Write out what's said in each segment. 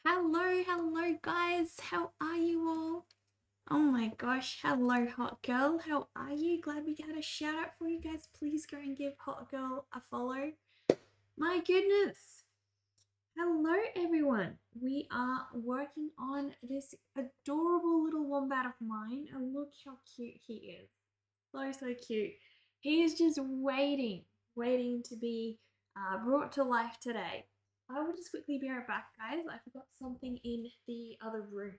Hello guys, how are you all? Oh my gosh, hello Hot Girl, how are you? Glad we got a shout out for you guys. Please go and give Hot Girl a follow. My goodness. Hello everyone. We are working on this adorable little wombat of mine and look how cute he is. So cute. He is just waiting to be brought to life today. I will just quickly be right back, guys. I forgot something in the other room.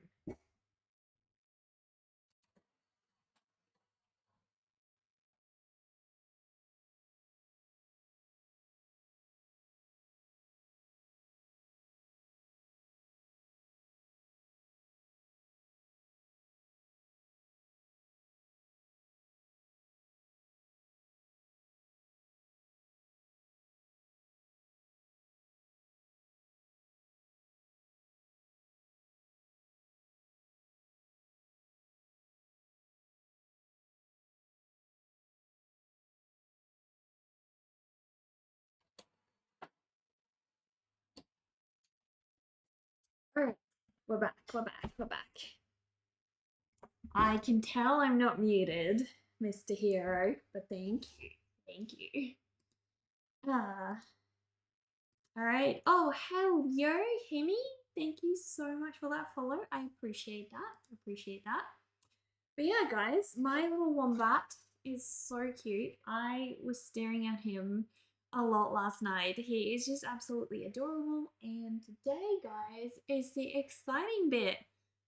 Alright, we're back. I can tell I'm not muted, Mr. Hero, but thank you. Ah, alright. Oh, hello, Hemi. Thank you so much for that follow. I appreciate that. But yeah, guys, my little wombat is so cute. I was staring at him a lot last night. He is just absolutely adorable. And today, guys, is the exciting bit.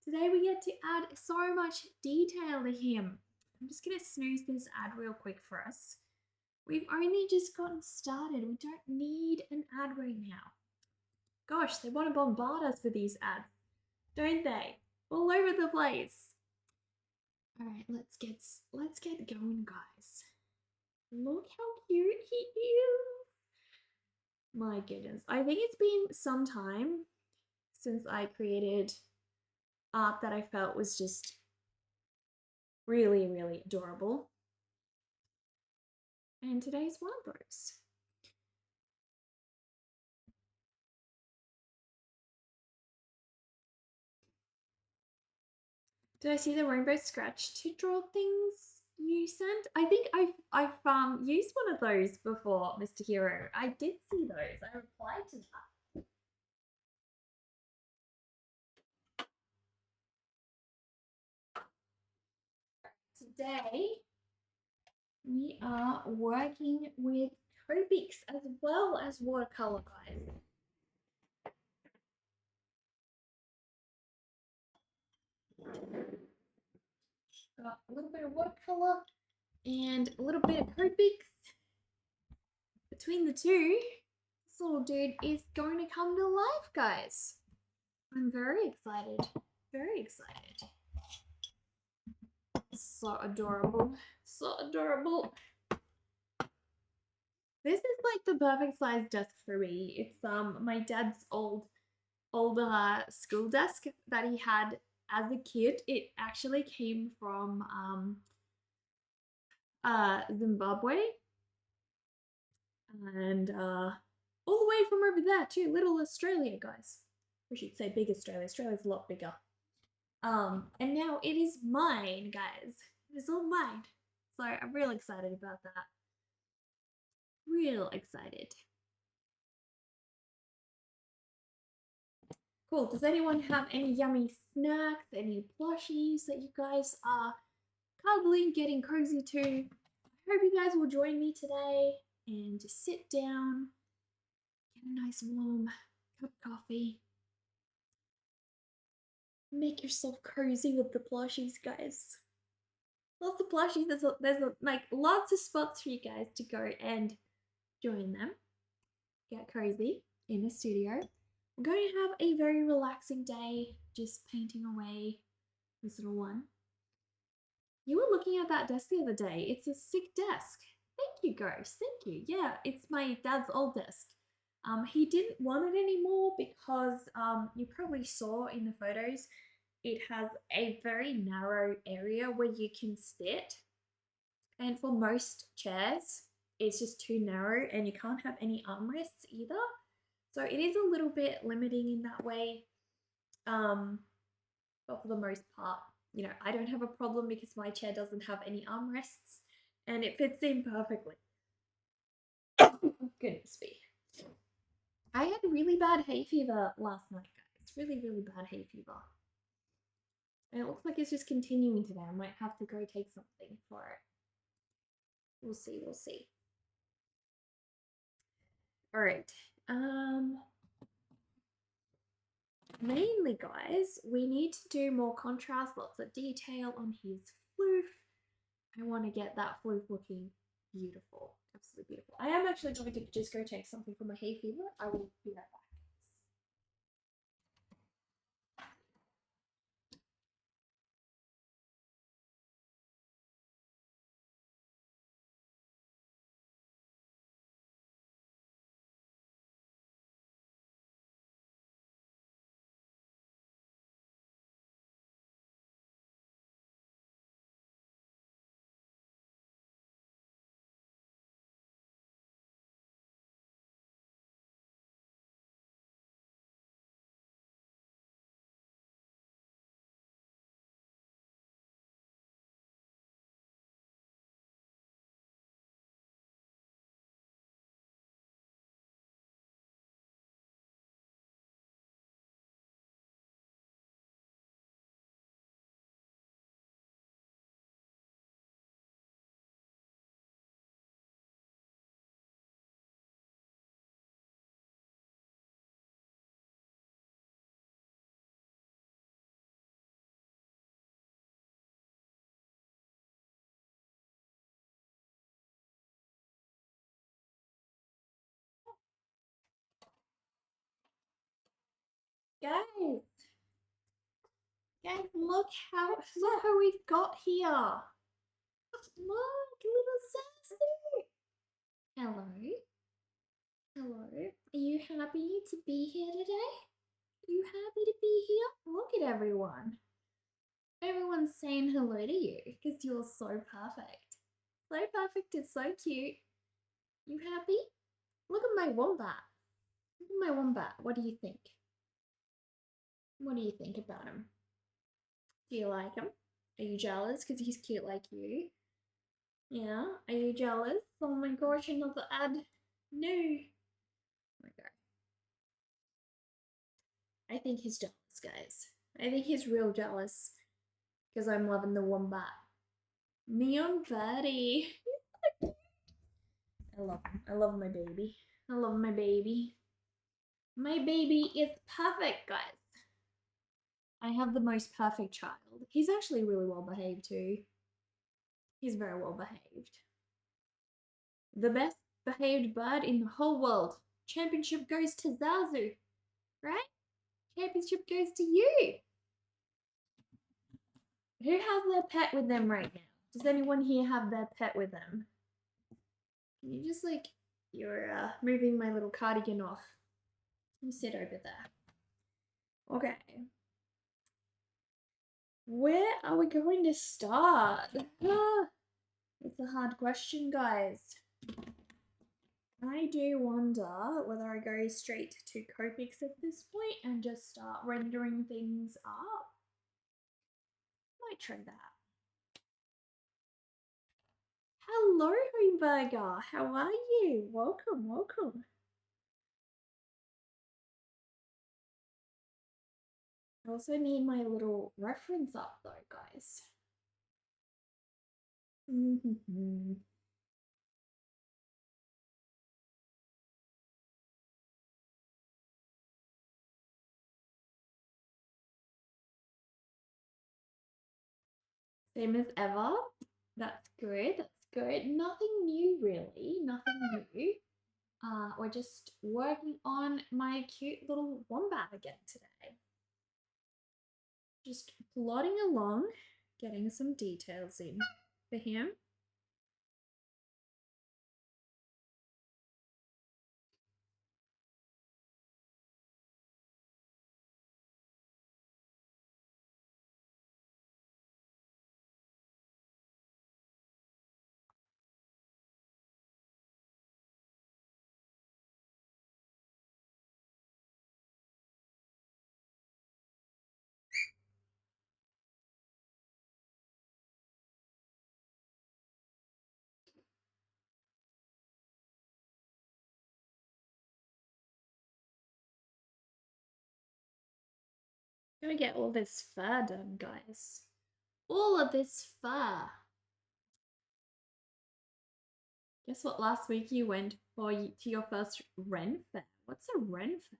Today we get to add so much detail to him. I'm just going to snooze this ad real quick for us. We've only just gotten started. We don't need an ad right now. Gosh, they want to bombard us with these ads, don't they? All over the place. All right, let's get going, guys. Look how cute he is. My goodness. I think it's been some time since I created art that I felt was just really, really adorable. And today's one of those. Did I see the rainbow scratch to draw things you sent? I think I've used one of those before, Mr. Hero. I did see those. I replied to that. Today we are working with Copics as well as watercolor, guys. Got a little bit of watercolor and a little bit of Copics. Between the two, this little dude is going to come to life, guys. I'm very excited. Very excited. So adorable. So adorable. This is like the perfect size desk for me. It's my dad's old school desk that he had as a kid. It actually came from Zimbabwe and all the way from over there too, little Australia, guys. We should say big Australia. Australia's a lot bigger. And now it is mine, guys. It is all mine. So I'm real excited about that. Real excited. Cool. Does anyone have any yummy snacks, any plushies that you guys are cuddling, getting cozy to? I hope you guys will join me today and just sit down, get a nice warm cup of coffee. Make yourself cozy with the plushies, guys. Lots of plushies. There's like lots of spots for you guys to go and join them. Get cozy in the studio. We're going to have a very relaxing day, just painting away this little one. You were looking at that desk the other day. It's a sick desk. Thank you, Ghost. Thank you. Yeah, it's my dad's old desk. He didn't want it anymore because you probably saw in the photos, it has a very narrow area where you can sit. And for most chairs, it's just too narrow and you can't have any armrests either. So it is a little bit limiting in that way. But for the most part, you know, I don't have a problem because my chair doesn't have any armrests and it fits in perfectly. Goodness me. I had really bad hay fever last night, guys. Really, really bad hay fever. And it looks like it's just continuing today. I might have to go take something for it. We'll see, we'll see. Alright. Mainly, guys, we need to do more contrast, lots of detail on his floof. I want to get that floof looking beautiful. Absolutely beautiful. I am actually going to just go take something for my hay fever. I will be right back. Guys, guys, look who we've got here. Look, little Sassy. Hello. Hello. Are you happy to be here today? Are you happy to be here? Look at everyone. Everyone's saying hello to you because you're so perfect. So perfect, it's so cute. You happy? Look at my wombat. Look at my wombat. What do you think? What do you think about him? Do you like him? Are you jealous because he's cute like you? Yeah? Are you jealous? Oh my gosh, another ad. No. Oh my god. I think he's jealous, guys. I think he's real jealous because I'm loving the wombat. Neon Birdie. I love him. I love my baby. I love my baby. My baby is perfect, guys. I have the most perfect child. He's actually really well behaved too. He's very well behaved. The best behaved bird in the whole world. Championship goes to Zazu, right? Championship goes to you. Who has their pet with them right now? Does anyone here have their pet with them? Can you just like, you're moving my little cardigan off. You sit over there. Okay. Where are we going to start? It's a hard question, guys. I do wonder whether I go straight to Copics at this point and just start rendering things up. Might try that. Hello, Homeburger. How are you? Welcome, welcome. I also need my little reference up though, guys. Same as ever. That's good. That's good. Nothing new, really. Nothing new. We're just working on my cute little wombat again today. Just plodding along, getting some details in for him. Gotta get all this fur done, guys. All of this fur. Guess what? Last week you went to your first Ren fair. What's a Ren fair?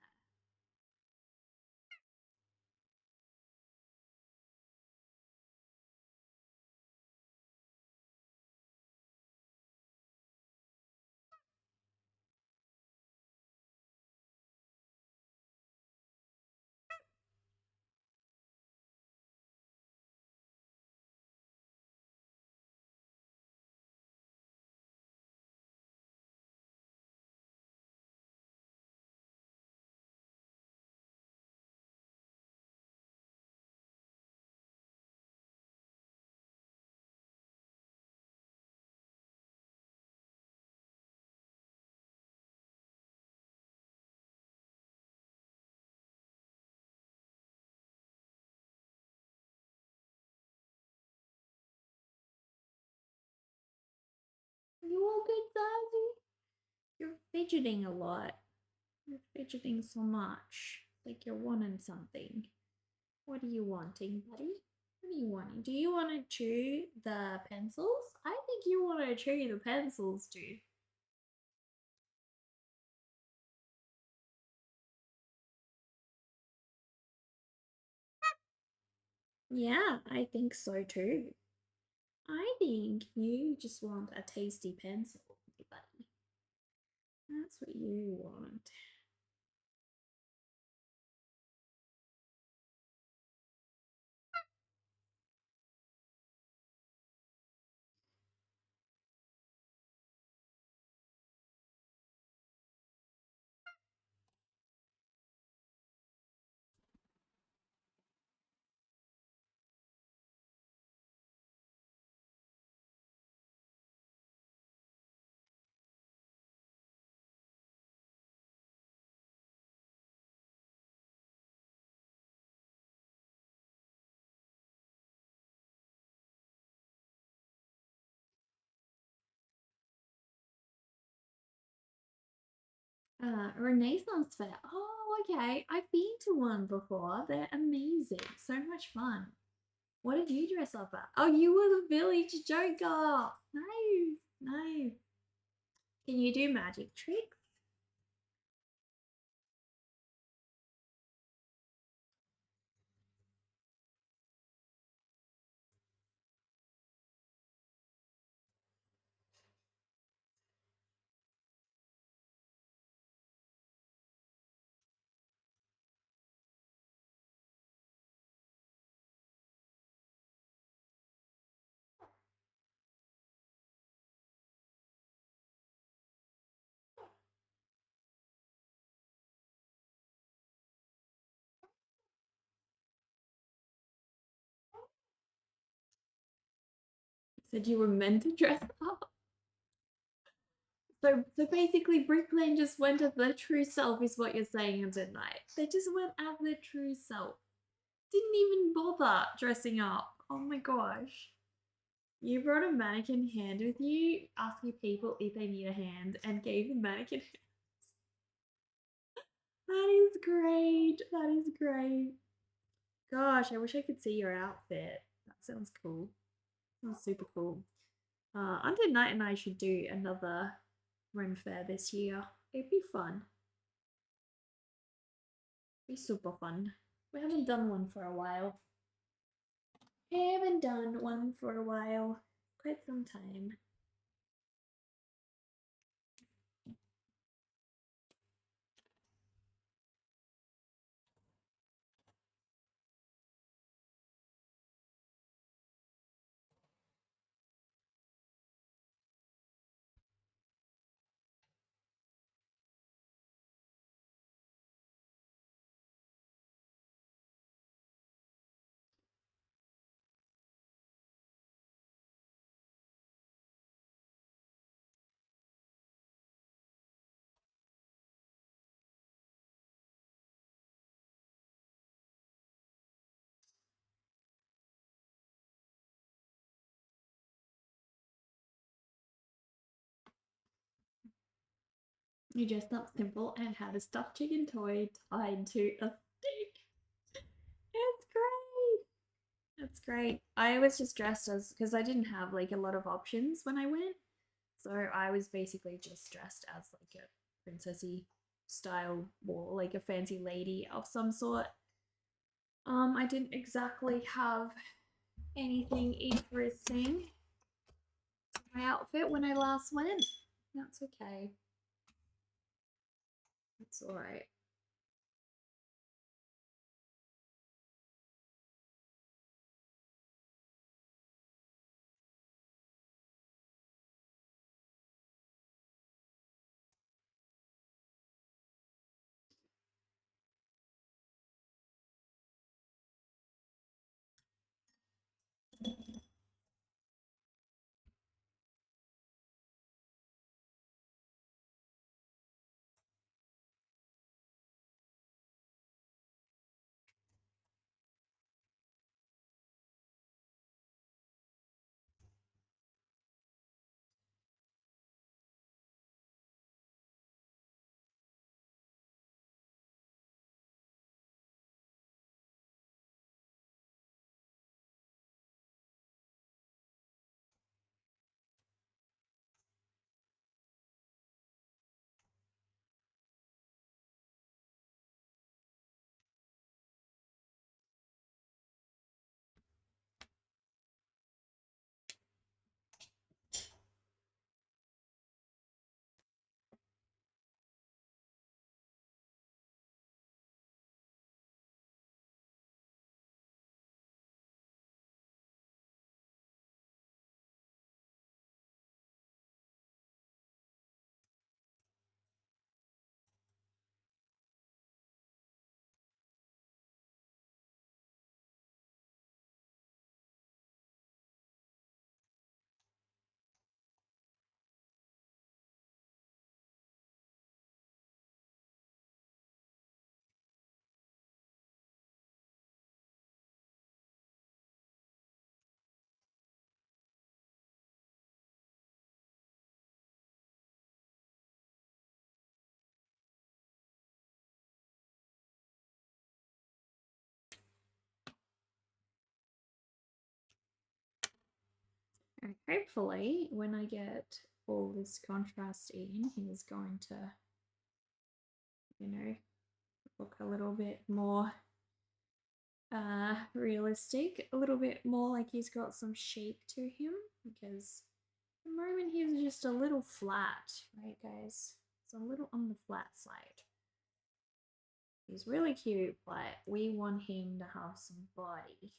You all good, Zazie? You're fidgeting a lot. You're fidgeting so much. Like you're wanting something. What are you wanting, buddy? What are you wanting? Do you want to chew the pencils? I think you want to chew the pencils, dude. Yeah, I think so too. I think you just want a tasty pencil, buddy. That's what you want. Renaissance fair. Oh, okay. I've been to one before. They're amazing. So much fun. What did you dress up at? Oh, you were the village joker. Nice, nice. Can you do magic tricks? Said you were meant to dress up. So basically, Brooklyn just went as their true self, is what you're saying tonight. They just went as their true self. Didn't even bother dressing up. Oh my gosh. You brought a mannequin hand with you, asking people if they need a hand, and gave the mannequin hands. That is great. That is great. Gosh, I wish I could see your outfit. That sounds cool. Sounds super cool. Undead Knight and I should do another Ren Fair this year. It'd be fun. It'd be super fun. We haven't done one for a while. Haven't done one for a while. Quite some time. You dressed up simple and had a stuffed chicken toy tied to a stick. It's That's great. I was just dressed as because I didn't have like a lot of options when I went, so I was basically just dressed as like a princessy style or like a fancy lady of some sort. I didn't exactly have anything interesting in my outfit when I last went. That's okay. That's all right. And hopefully, when I get all this contrast in, he's going to, you know, look a little bit more realistic, a little bit more like he's got some shape to him, because at the moment he's just a little flat, right, guys? It's a little on the flat side. He's really cute, but we want him to have some body.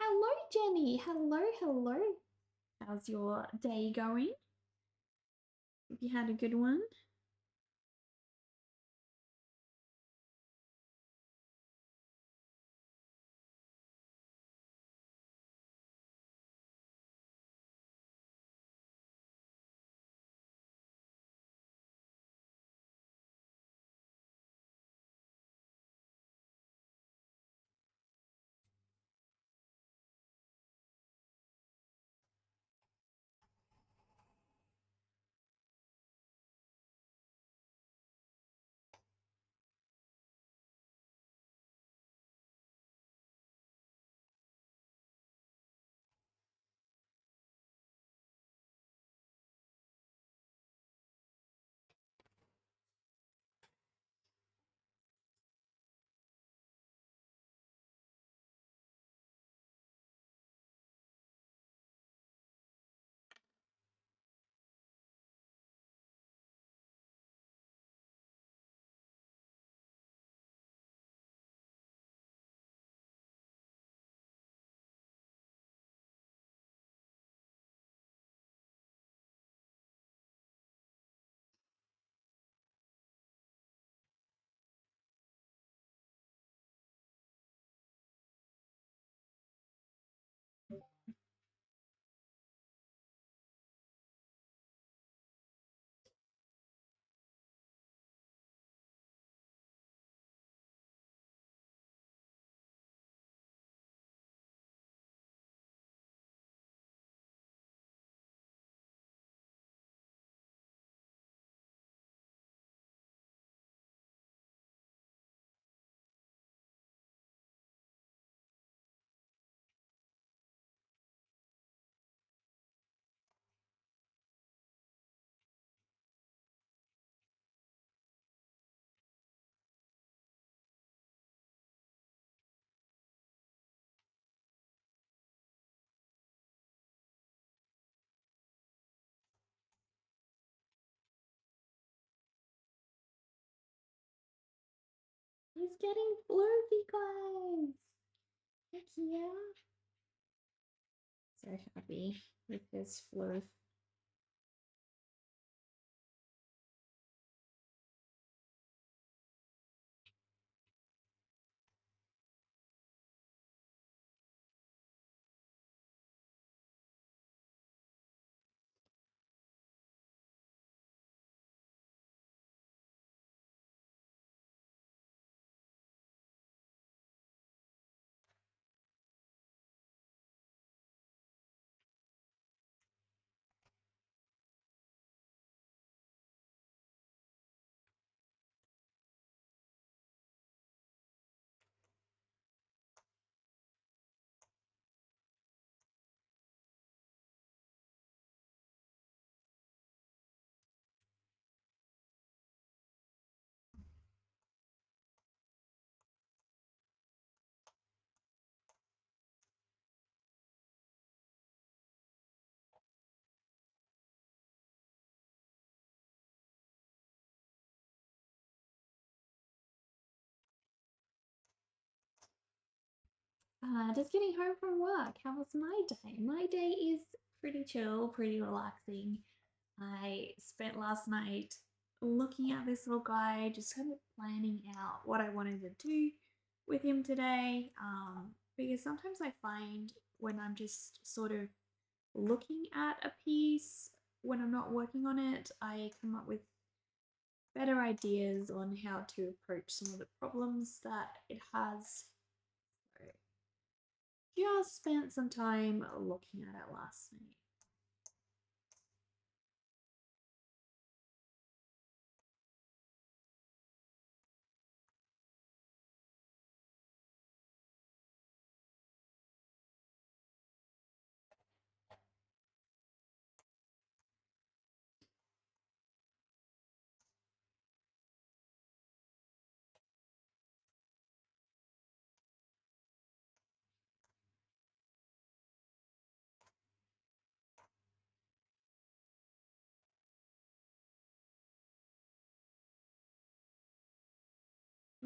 Hello, Jenny. Hello, hello. How's your day going? Have you had a good one? He's getting floofy, guys. Heck yeah. So happy with his floof. Just getting home from work. How was my day? My day is pretty chill, pretty relaxing. I spent last night looking at this little guy, just kind of planning out what I wanted to do with him today. Because sometimes I find when I'm just sort of looking at a piece, when I'm not working on it, I come up with better ideas on how to approach some of the problems that it has. So just spent some time looking at it last night.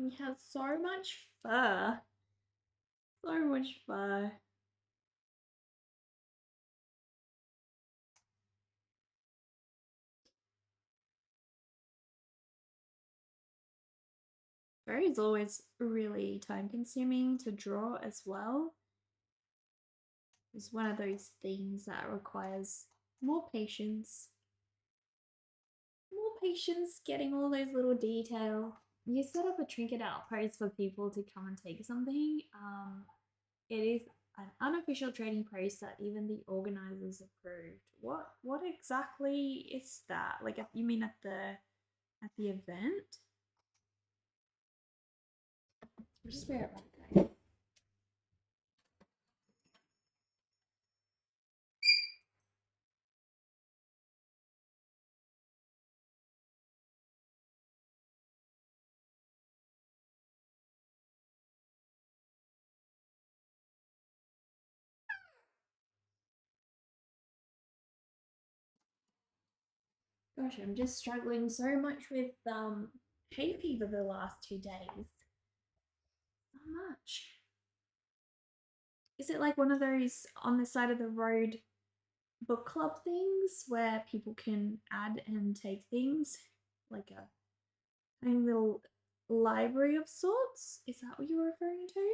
We have so much fur. So much fur. Fur is always really time consuming to draw as well. It's one of those things that requires more patience. More patience getting all those little detail. You set up a trinket outpost for people to come and take something. It is an unofficial trading post that even the organizers approved. What exactly is that? Like, you mean at the event? I'll just be right back, guys. Gosh, I'm just struggling so much with hay fever the last 2 days. So much. Is it like one of those on the side of the road book club things where people can add and take things? Like a tiny little library of sorts? Is that what you're referring to?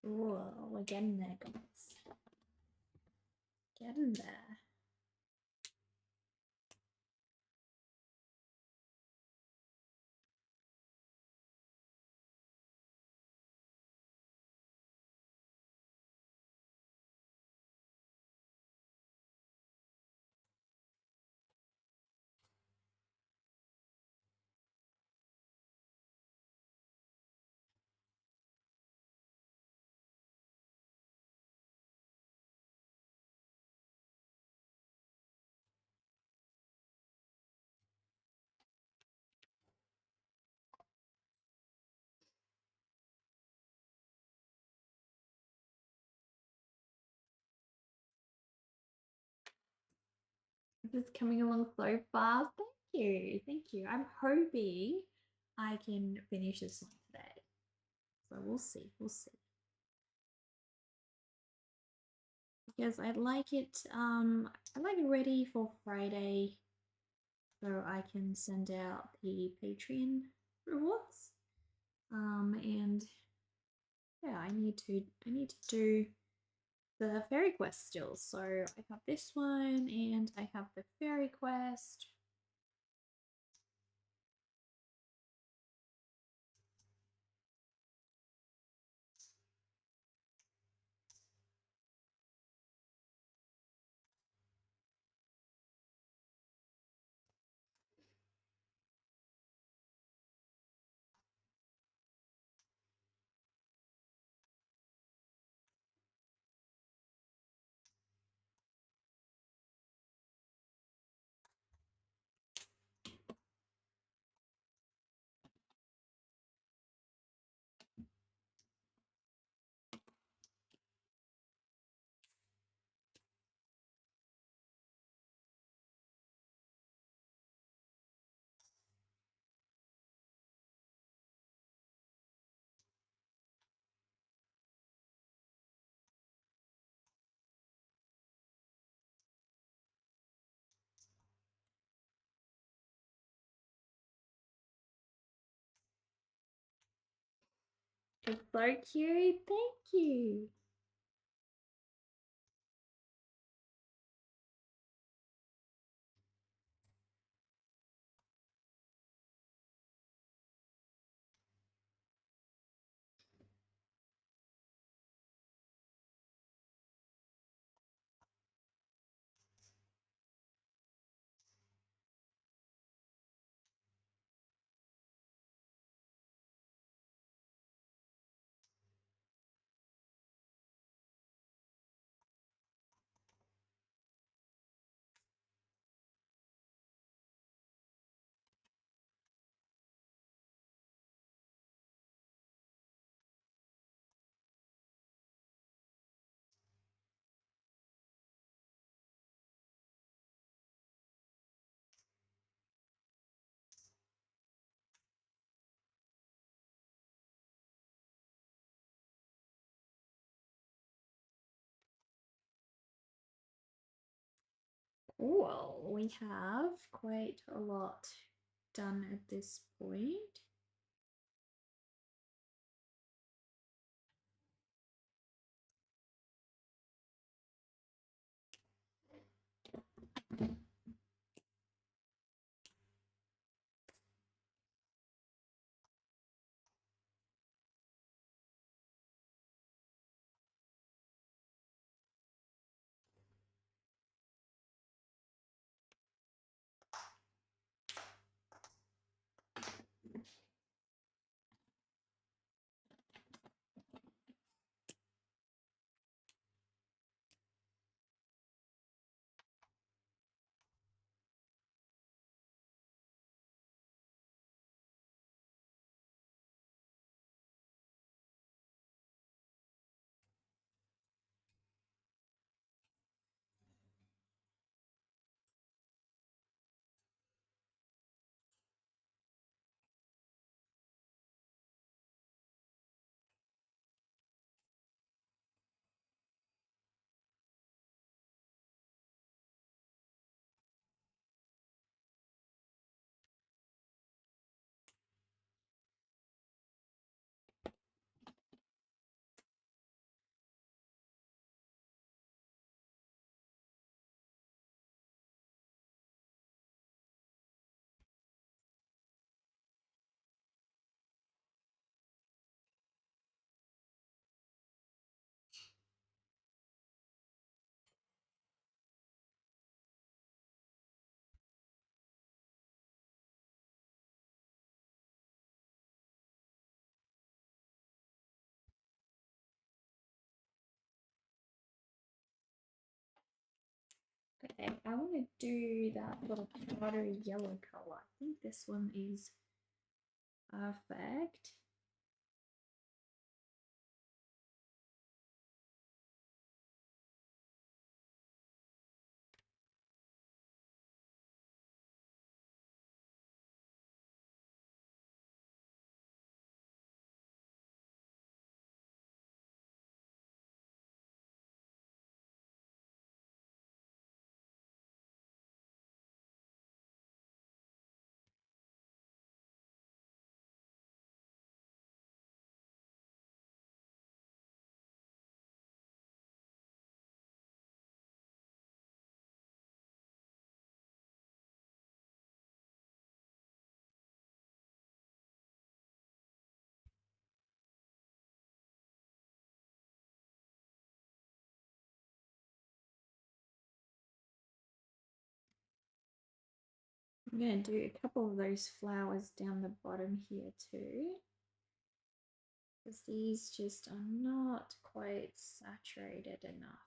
Whoa, we're getting there, guys. Getting there. This is coming along so fast. Thank you. Thank you. I'm hoping I can finish this one today. So we'll see. We'll see. Because I'd like it ready for Friday so I can send out the Patreon rewards. And yeah, I need to do the fairy quest still. So I have this one and I have the fairy quest. It's so cute. Thank you. Well, we have quite a lot done at this point. Okay, I want to do that little powdery yellow color. I think this one is perfect. I'm going to do a couple of those flowers down the bottom here too, because these just are not quite saturated enough.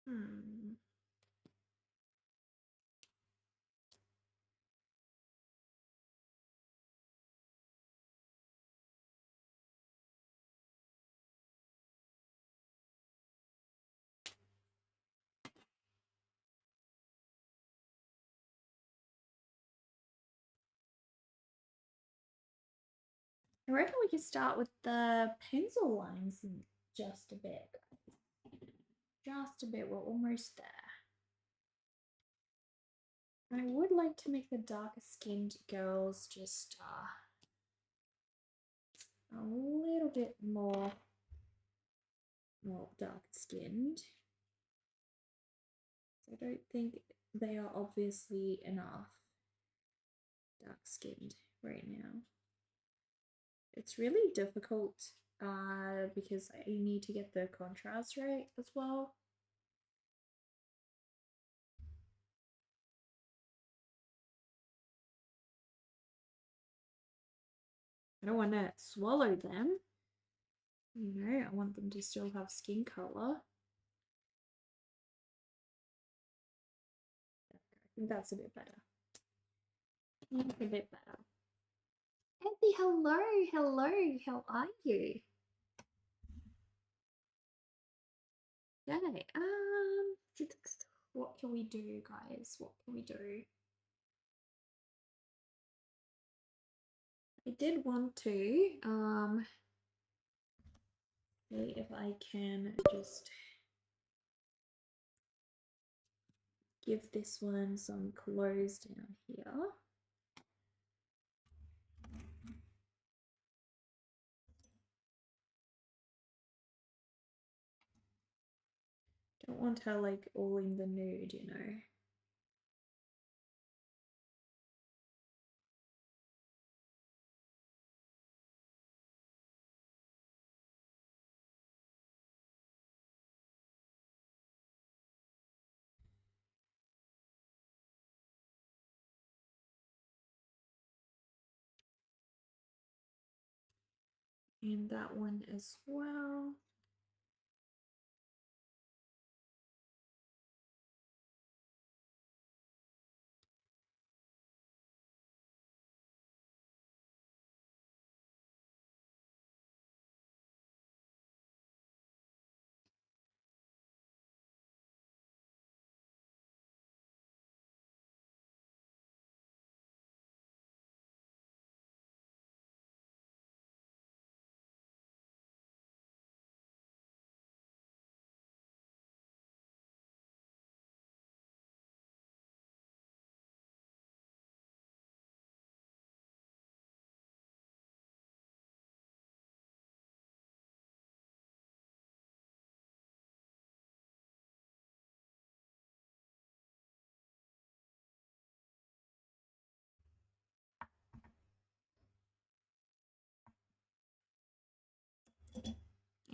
Hmm. I reckon we could start with the pencil lines just a bit. Just a bit, we're almost there. I would like to make the darker skinned girls just a little bit more dark skinned. So I don't think they are obviously enough dark skinned right now. It's really difficult because you need to get the contrast right as well. I don't want to swallow them. You know, I want them to still have skin color. I think that's a bit better. That's a bit better. Andy, hello, hello, how are you? Okay, what can we do, guys? What can we do? I did want to, see if I can just give this one some clothes down here. Don't want her like all in the nude, you know. And that one as well.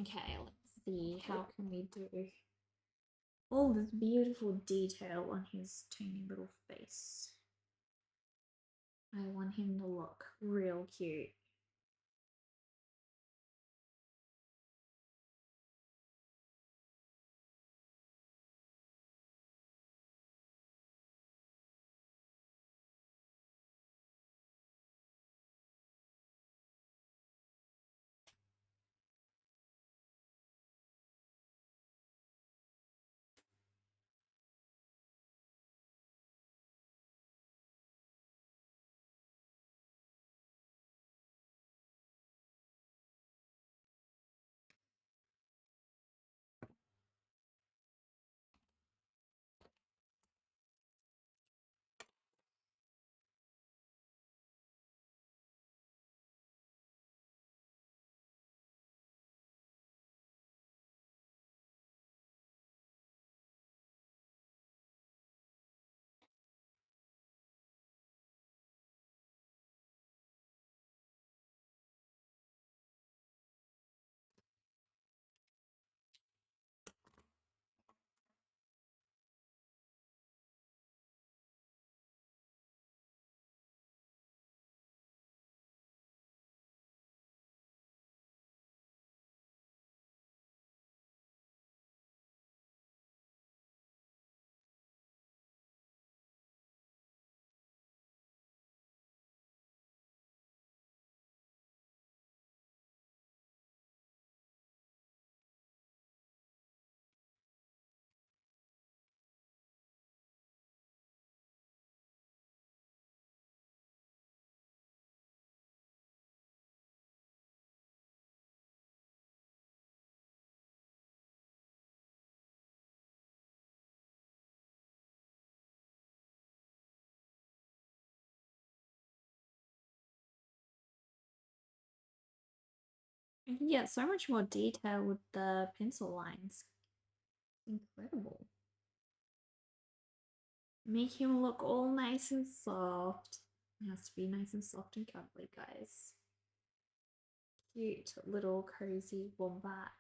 Okay, let's see, how can we do all this beautiful detail on his tiny little face. I want him to look real cute. You can get so much more detail with the pencil lines. Incredible. Make him look all nice and soft. It has to be nice and soft and cuddly, guys. Cute little cozy wombat.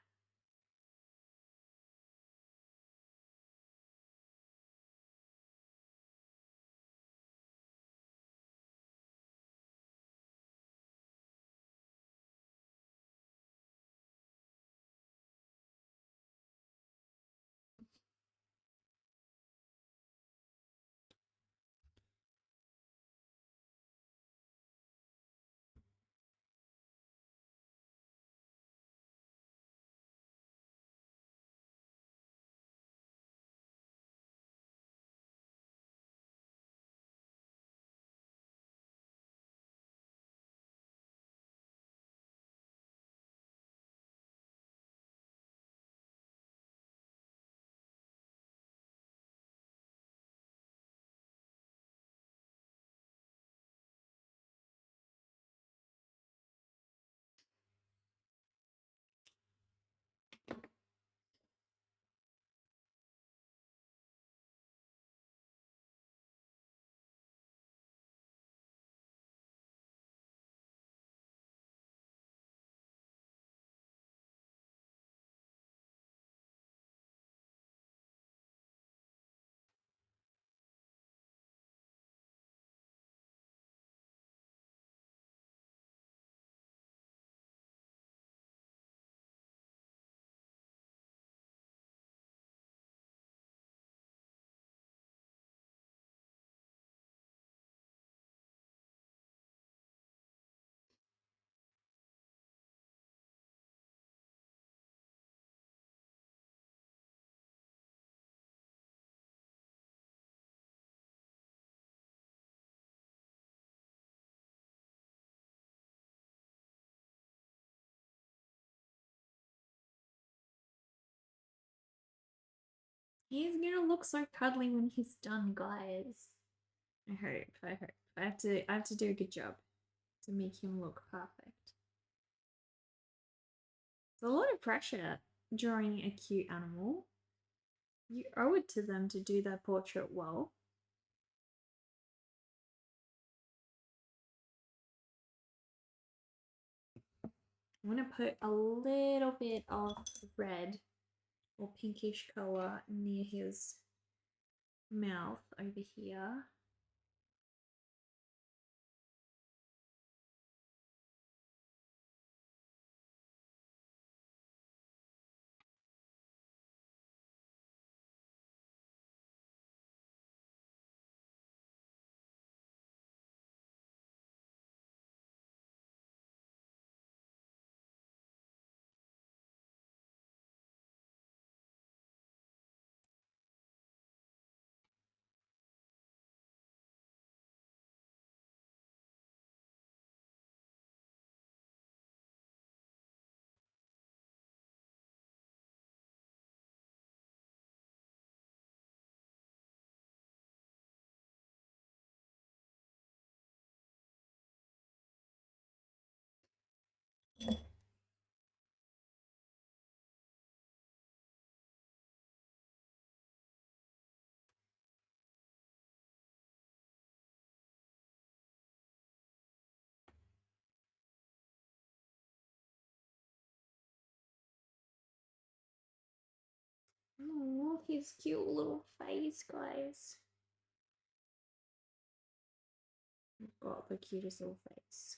He's gonna look so cuddly when he's done, guys. I hope, I hope. I have to do a good job to make him look perfect. It's a lot of pressure drawing a cute animal. You owe it to them to do their portrait well. I'm gonna put a little bit of red or pinkish color near his mouth over here. Oh, his cute little face, guys. He's got the cutest little face.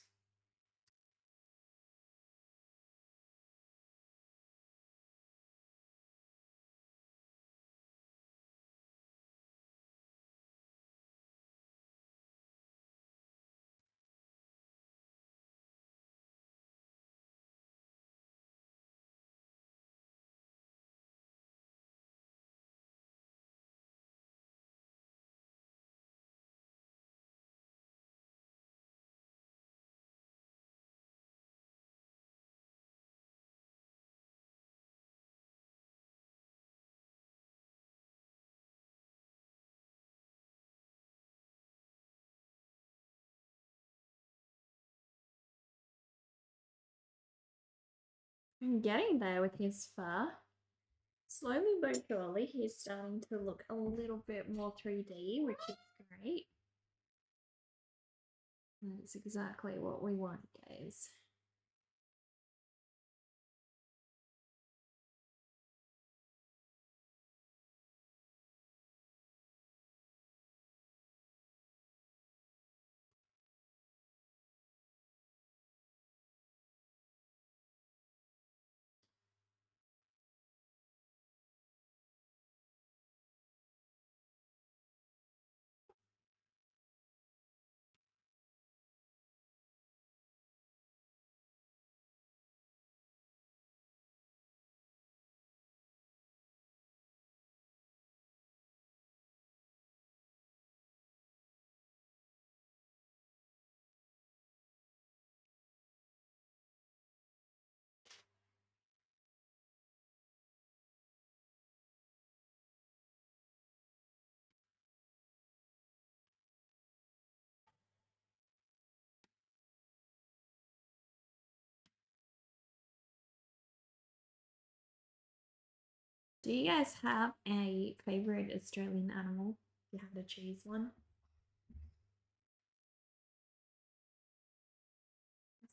I'm getting there with his fur. Slowly but surely, he's starting to look a little bit more 3D, which is great. That's exactly what we want, guys. Do you guys have a favorite Australian animal? If you had to choose one.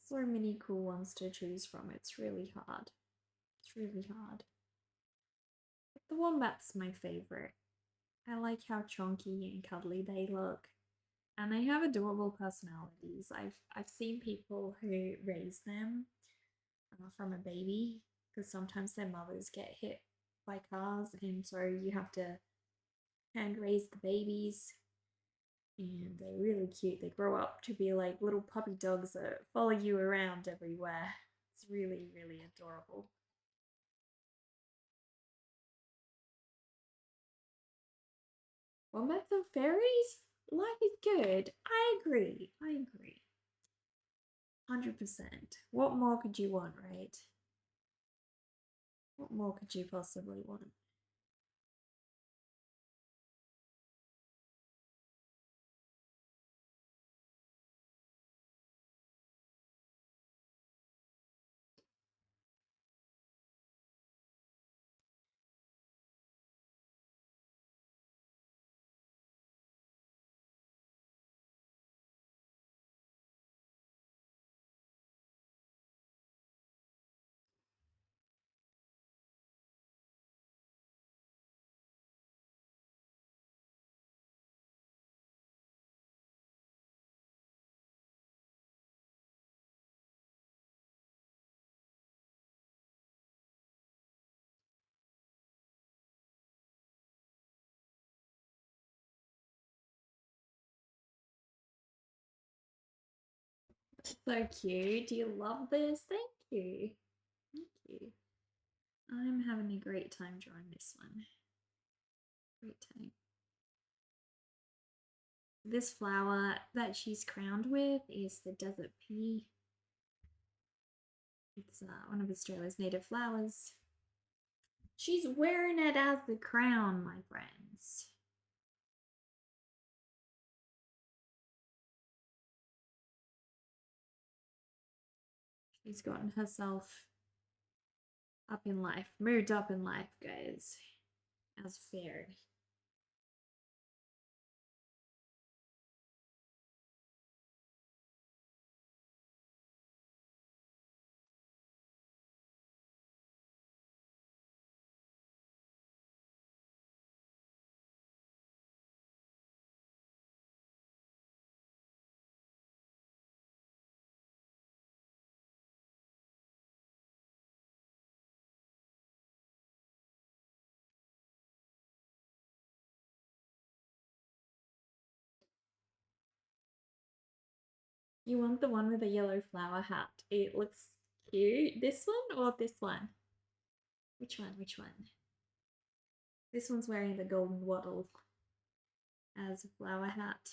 So many cool ones to choose from. It's really hard. It's really hard. But the wombat's my favorite. I like how chunky and cuddly they look. And they have adorable personalities. I've seen people who raise them from a baby because sometimes their mothers get hit by cars, and so you have to hand raise the babies. And they're really cute. They grow up to be like little puppy dogs that follow you around everywhere. It's really, really adorable. Wombat the fairies? Life is good. I agree. I agree. 100%. What more could you want, right? What more could you possibly want? So cute. Do you love this? Thank you. Thank you. I'm having a great time drawing this one. Great time. This flower that she's crowned with is the desert pea. It's one of Australia's native flowers. She's wearing it as the crown, my friends. She's gotten herself up in life, moved up in life, guys, as fairy. You want the one with the yellow flower hat. It looks cute. This one or this one? Which one? Which one? This one's wearing the golden wattle as a flower hat.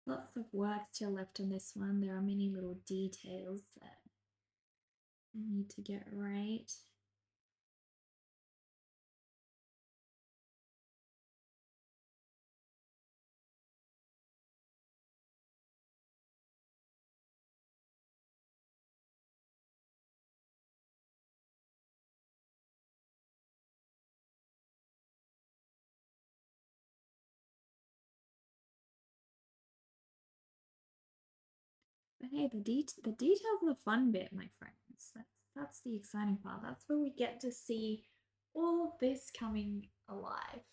Lots of work still left on this one. There are many little details that I need to get right. But hey, the details are the fun bit, my friends. That's the exciting part. That's where we get to see all of this coming alive.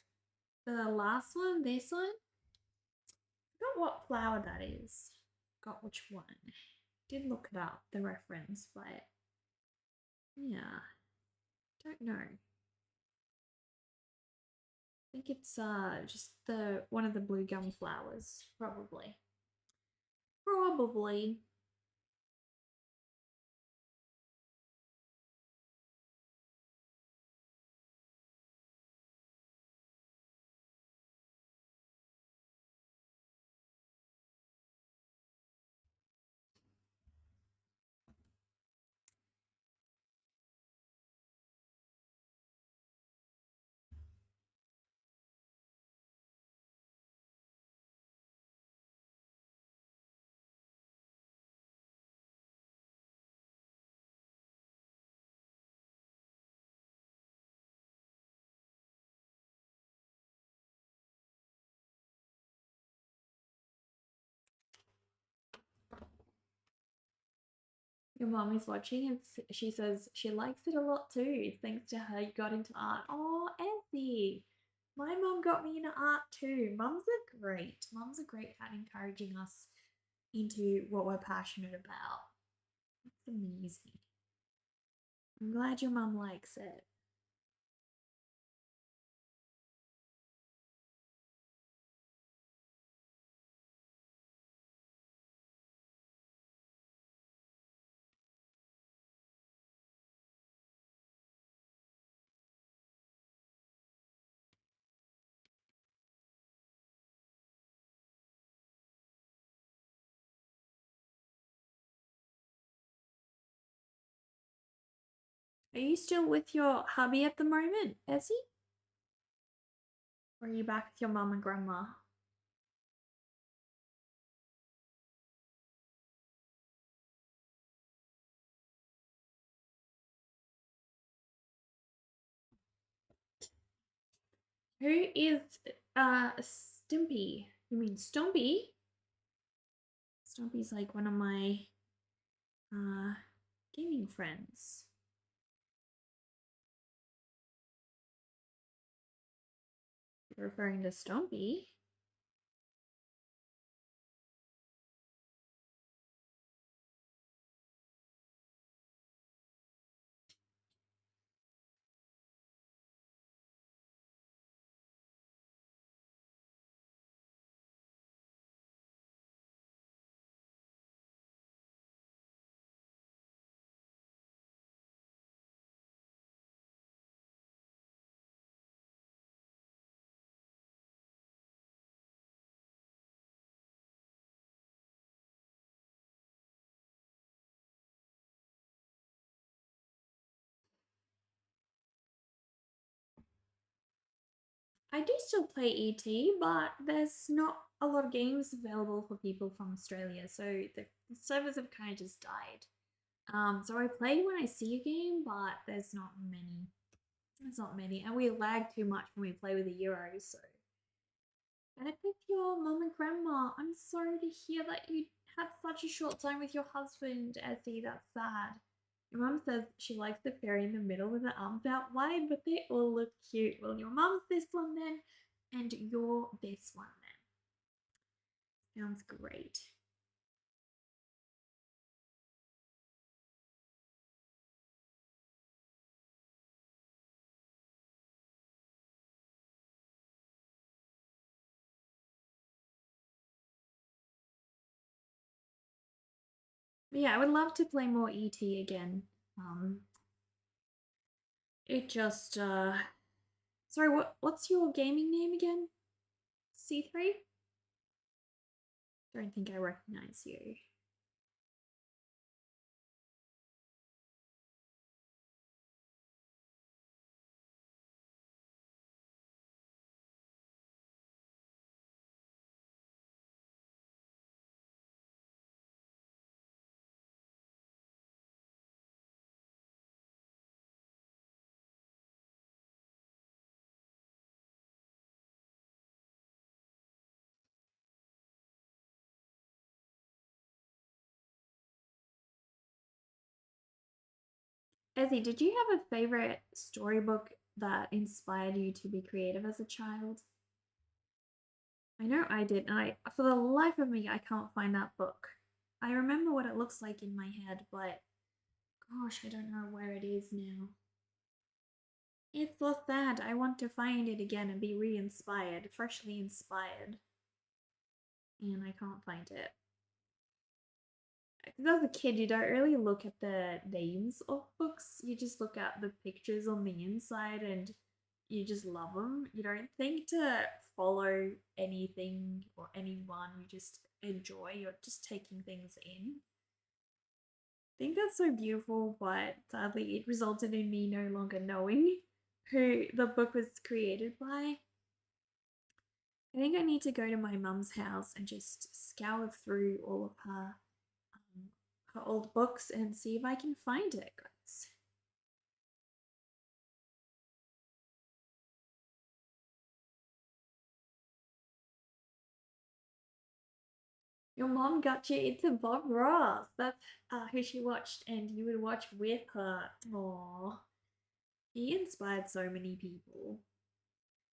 The last one, this one, I forgot what flower that is. Got which one. Did look it up, the reference, but yeah, don't know. I think it's just the one of the blue gum flowers, probably. Probably. Your mom is watching and she says she likes it a lot too. Thanks to her, you got into art. Oh, Effie. My mom got me into art too. Mums are great. Mums are great at encouraging us into what we're passionate about. It's amazing. I'm glad your mum likes it. Are you still with your hubby at the moment, Essie? Or are you back with your mum and grandma? Who is Stimpy? You mean Stompy? Stompy's like one of my gaming friends. You're referring to Stompy? I do still play ET, but there's not a lot of games available for people from Australia, so the servers have kind of just died. So I play when I see a game, but there's not many. There's not many, and we lag too much when we play with the Euros. So, and with your mum and grandma, I'm sorry to hear that you had such a short time with your husband, Essie. That's sad. Your mum says she likes the fairy in the middle with the arms out wide, but they all look cute. Well, your mum's this one then, and you're this one then. Sounds great. But yeah, I would love to play more ET again. Um, it just sorry, what's your gaming name again? C3? Don't think I recognize you. Ezzy, did you have a favorite storybook that inspired you to be creative as a child? I know I did, and for the life of me, I can't find that book. I remember what it looks like in my head, but gosh, I don't know where it is now. It's so sad. I want to find it again and be re-inspired, freshly inspired, and I can't find it. Because as a kid, you don't really look at the names of books. You just look at the pictures on the inside and you just love them. You don't think to follow anything or anyone. You just enjoy. You're just taking things in. I think that's so beautiful, but sadly, it resulted in me no longer knowing who the book was created by. I think I need to go to my mum's house and just scour through all of her old books and see if I can find it, guys. Your mom got you into Bob Ross. That's who she watched, and you would watch with her. Aww. He inspired so many people.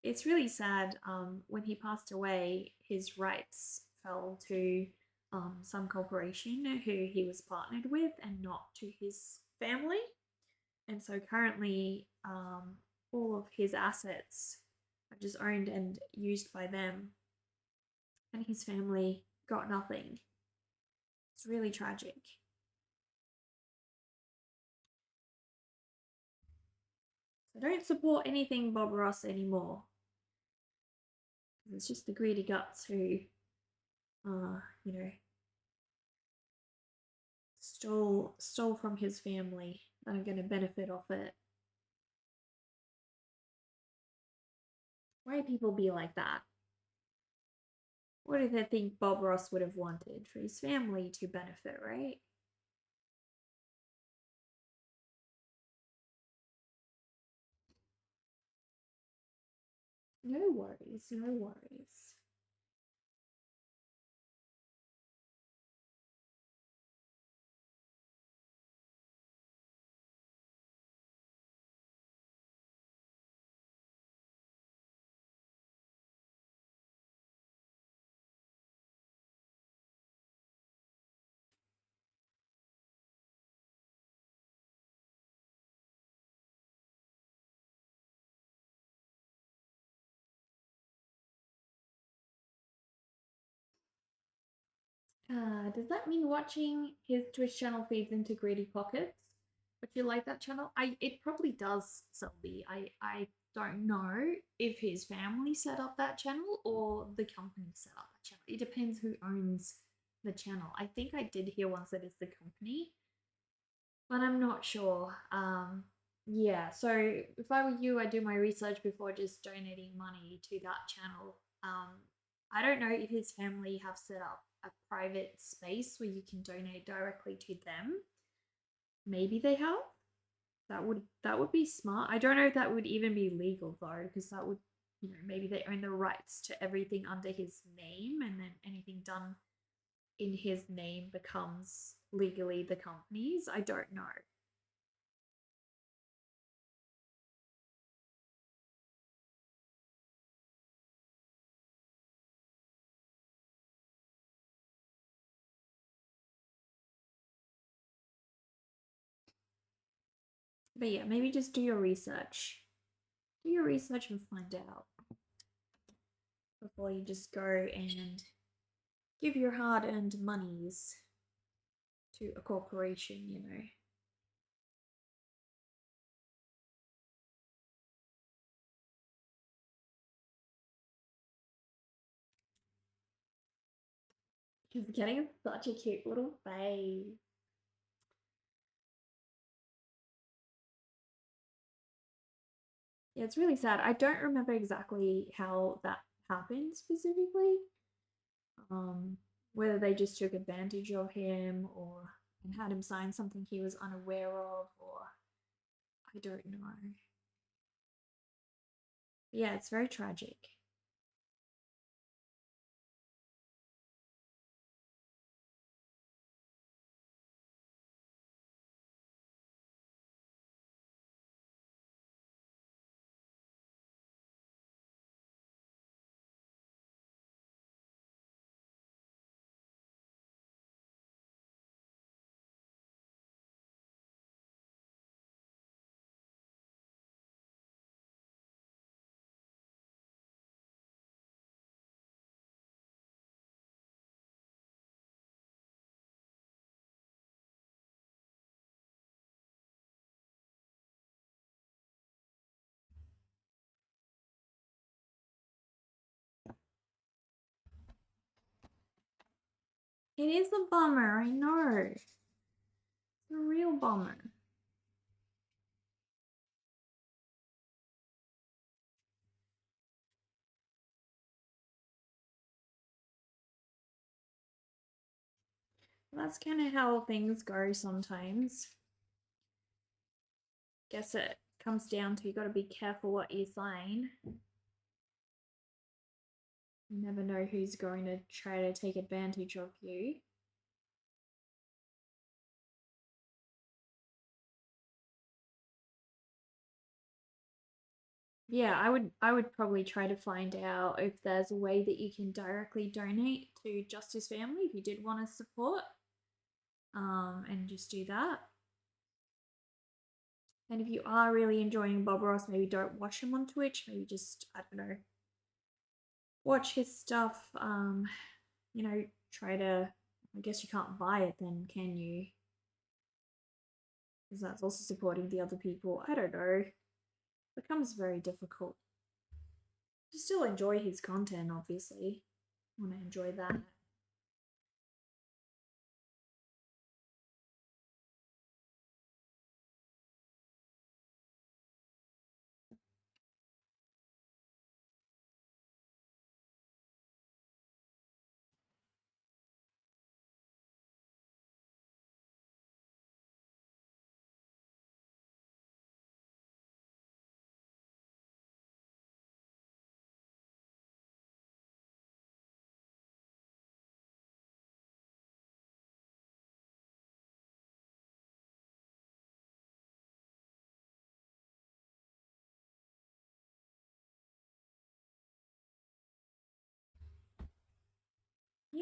It's really sad. When he passed away, his rights fell to some corporation who he was partnered with and not to his family. And so currently, all of his assets are just owned and used by them, and his family got nothing. It's really tragic. So don't support anything Bob Ross anymore. It's just the greedy guts who, you know, stole from his family that are going to benefit off it. Why do people be like that? What do they think Bob Ross would have wanted? For his family to benefit, right? No worries, no worries. Does that mean watching his Twitch channel feeds into greedy pockets? Would you like that channel? It probably does, Selby. I don't know if his family set up that channel or the company set up that channel. It depends who owns the channel. I think I did hear once that it's the company, but I'm not sure. Yeah, so if I were you, I'd do my research before just donating money to that channel. I don't know if his family have set up a private space where you can donate directly to them. Maybe they have. That would be smart. I don't know if that would even be legal though, because that would, maybe they own the rights to everything under his name, and then anything done in his name becomes legally the company's. I don't know. But yeah, maybe just do your research. Do your research and find out before you just go and give your hard earned monies to a corporation. He's getting such a cute little face. Yeah, it's really sad. I don't remember exactly how that happened specifically. Um, Whether they just took advantage of him or and had him sign something he was unaware of, or I don't know. Yeah, it's very tragic. It is a bummer, I know. It's a real bummer. That's kind of how things go sometimes. Guess it comes down to you got to be careful what you sign. You never know who's going to try to take advantage of you. Yeah, I would probably try to find out if there's a way that you can directly donate to Justice Family if you did want to support. And just do that. And if you are really enjoying Bob Ross, maybe don't watch him on Twitch. Maybe just, I don't know, watch his stuff. Try to. I guess you can't buy it then, can you? Because that's also supporting the other people. I don't know. It becomes very difficult. To still enjoy his content, obviously. Want to enjoy that.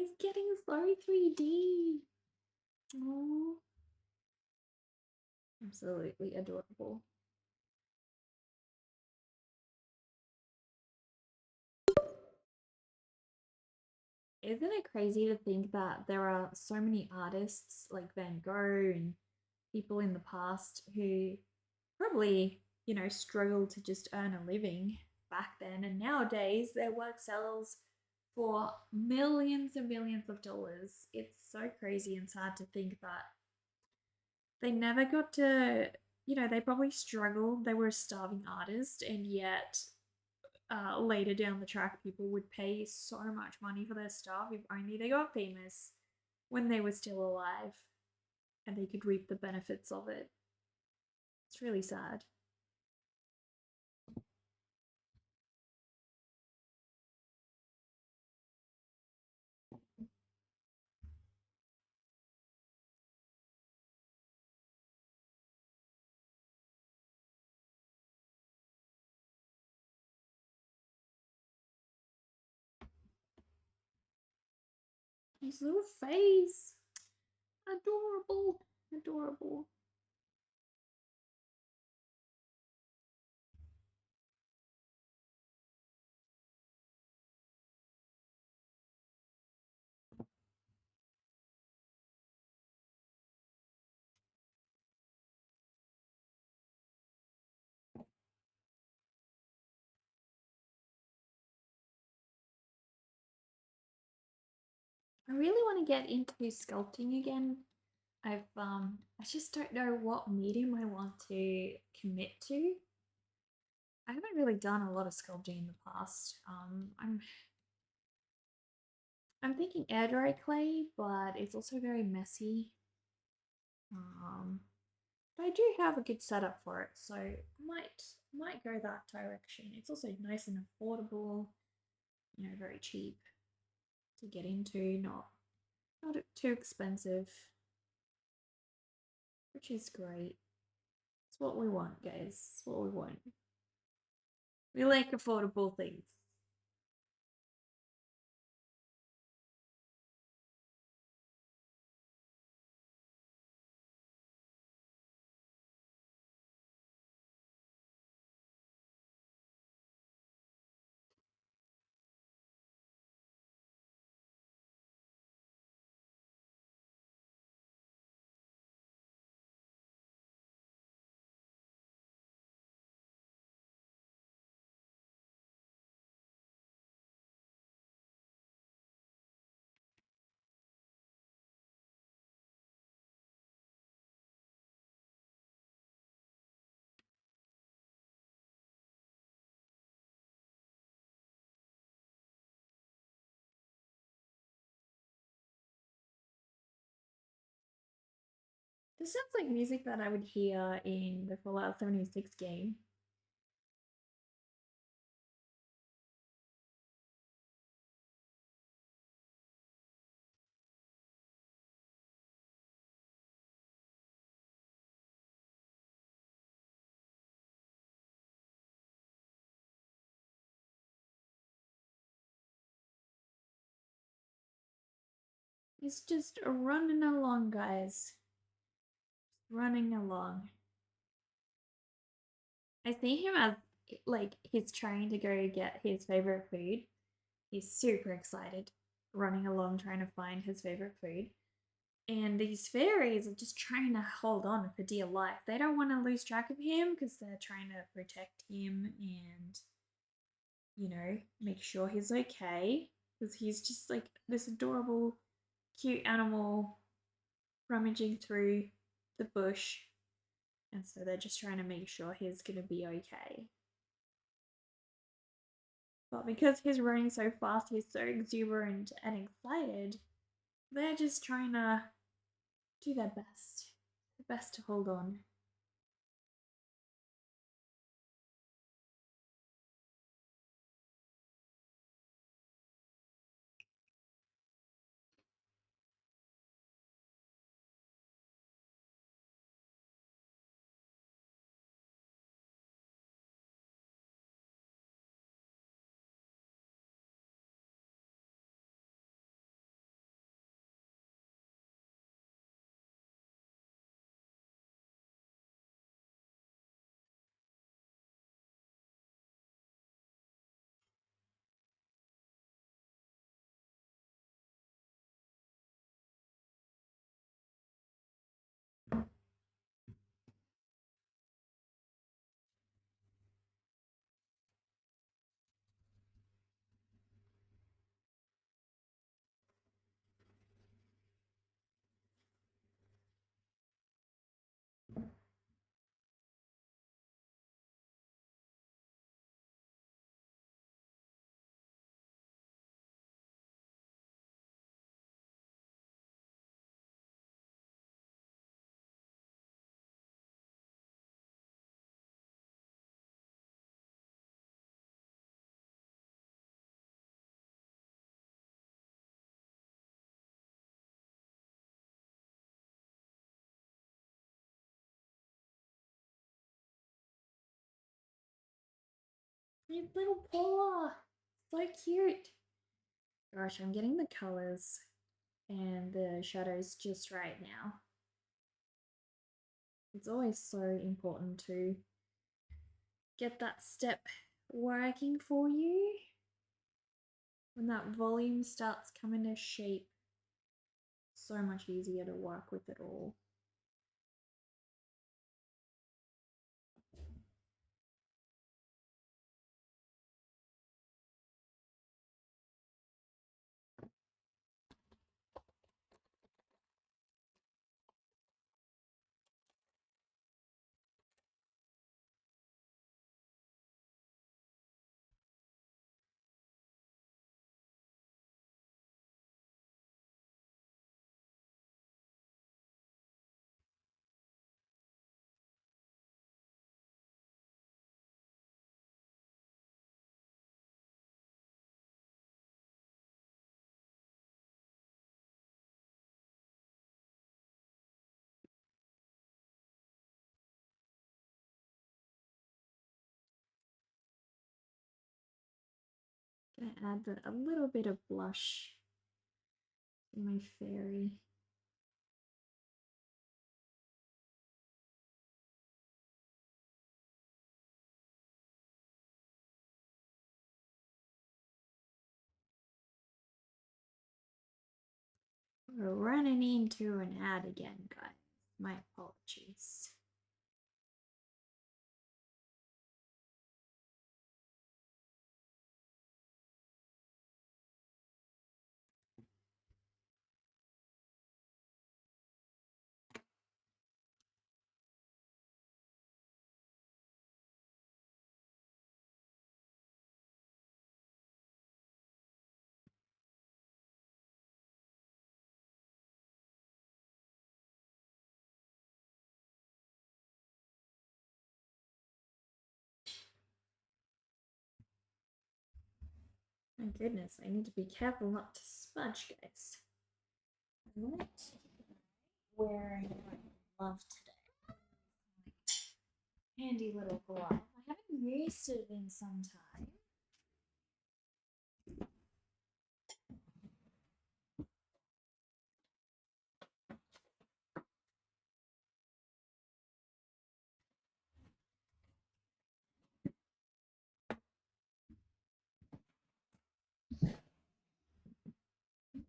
He's getting so 3D. Oh, absolutely adorable. Isn't it crazy to think that there are so many artists like Van Gogh and people in the past who probably, struggled to just earn a living back then, and nowadays their work sells for millions and millions of dollars. It's so crazy and sad to think that they never got to, they probably struggled. They were a starving artist, and yet later down the track, people would pay so much money for their stuff if only they got famous when they were still alive and they could reap the benefits of it. It's really sad. His little face. Adorable. Adorable. I really want to get into sculpting again. I just don't know what medium I want to commit to. I haven't really done a lot of sculpting in the past. I'm thinking air dry clay, but it's also very messy. Um, but I do have a good setup for it, so might go that direction. It's also nice and affordable, very cheap to get into, not too expensive, which is great. It's what we want, guys. It's what we want. We like affordable things. This sounds like music that I would hear in the Fallout 76 game. He's just running along, guys. Running along. I see him as like he's trying to go get his favorite food. He's super excited, running along trying to find his favorite food. And these fairies are just trying to hold on for dear life. They don't want to lose track of him because they're trying to protect him and, make sure he's okay. Because he's just like this adorable, cute animal rummaging through the bush. And so they're just trying to make sure he's going to be okay. But because he's running so fast, he's so exuberant and excited, they're just trying to do their best. Their best to hold on. My little Paula. So cute. Gosh, I'm getting the colors and the shadows just right now. It's always so important to get that step working for you. When that volume starts coming to shape, so much easier to work with it all. Gonna add a little bit of blush to my fairy. We're running into an ad again, guys. My apologies. My goodness, I need to be careful not to smudge, guys. I'm not wearing my glove today. Handy little glove. I haven't used it in some time.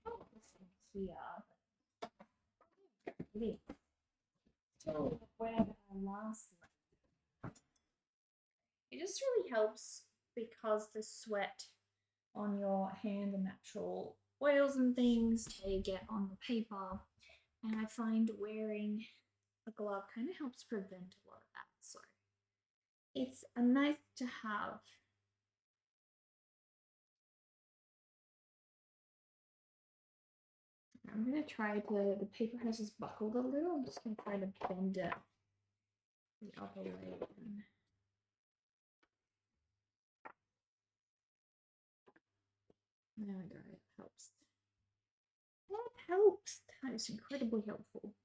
Oh, this thing here. It is still where I last left. It just really helps because the sweat on your hand, the natural oils and things, they get on the paper. And I find wearing a glove kind of helps prevent a lot of that. So it's a nice to have. I'm gonna try the paper has just buckled a little. I'm just gonna try to bend it the other way. There we go, it helps. That helps. That is incredibly helpful.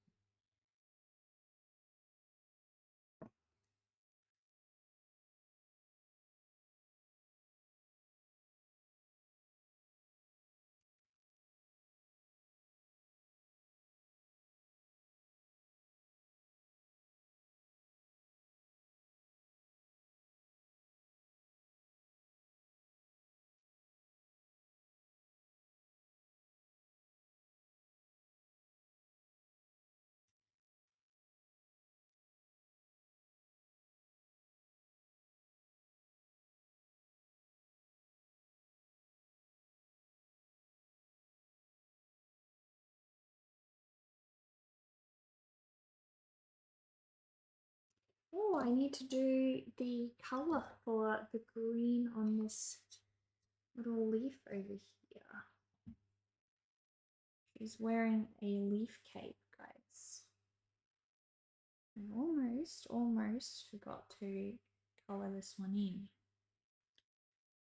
Oh, I need to do the color for the green on this little leaf over here. She's wearing a leaf cape, guys. I almost forgot to color this one in.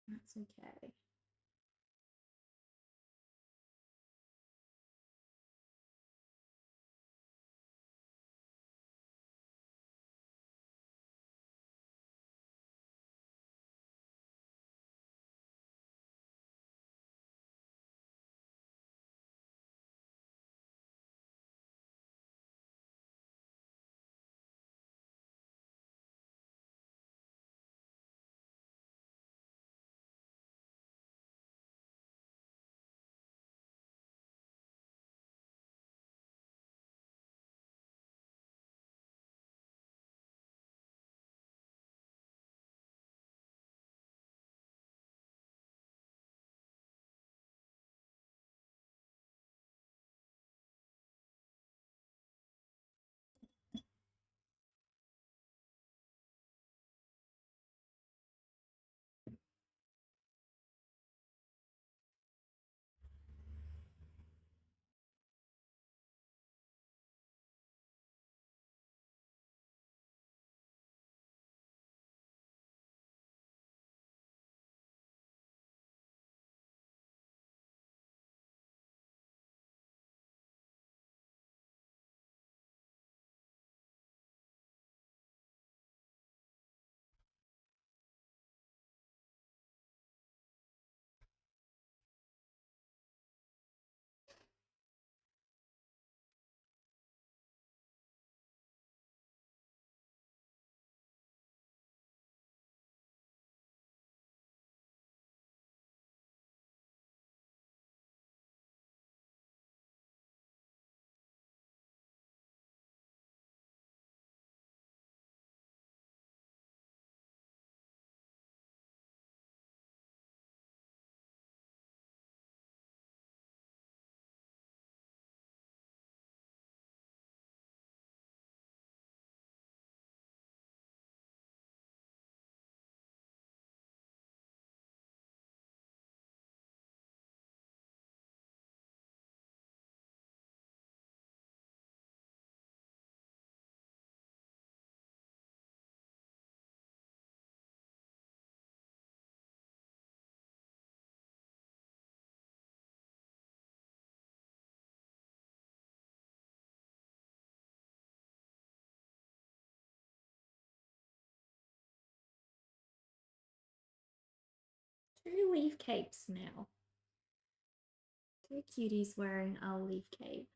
That's okay. Two leaf capes now. Two cuties wearing a leaf cape.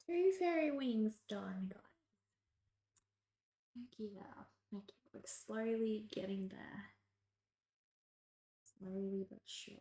Two fairy wings done, guys. Thank you. Thank you. We're slowly getting there. Slowly but surely.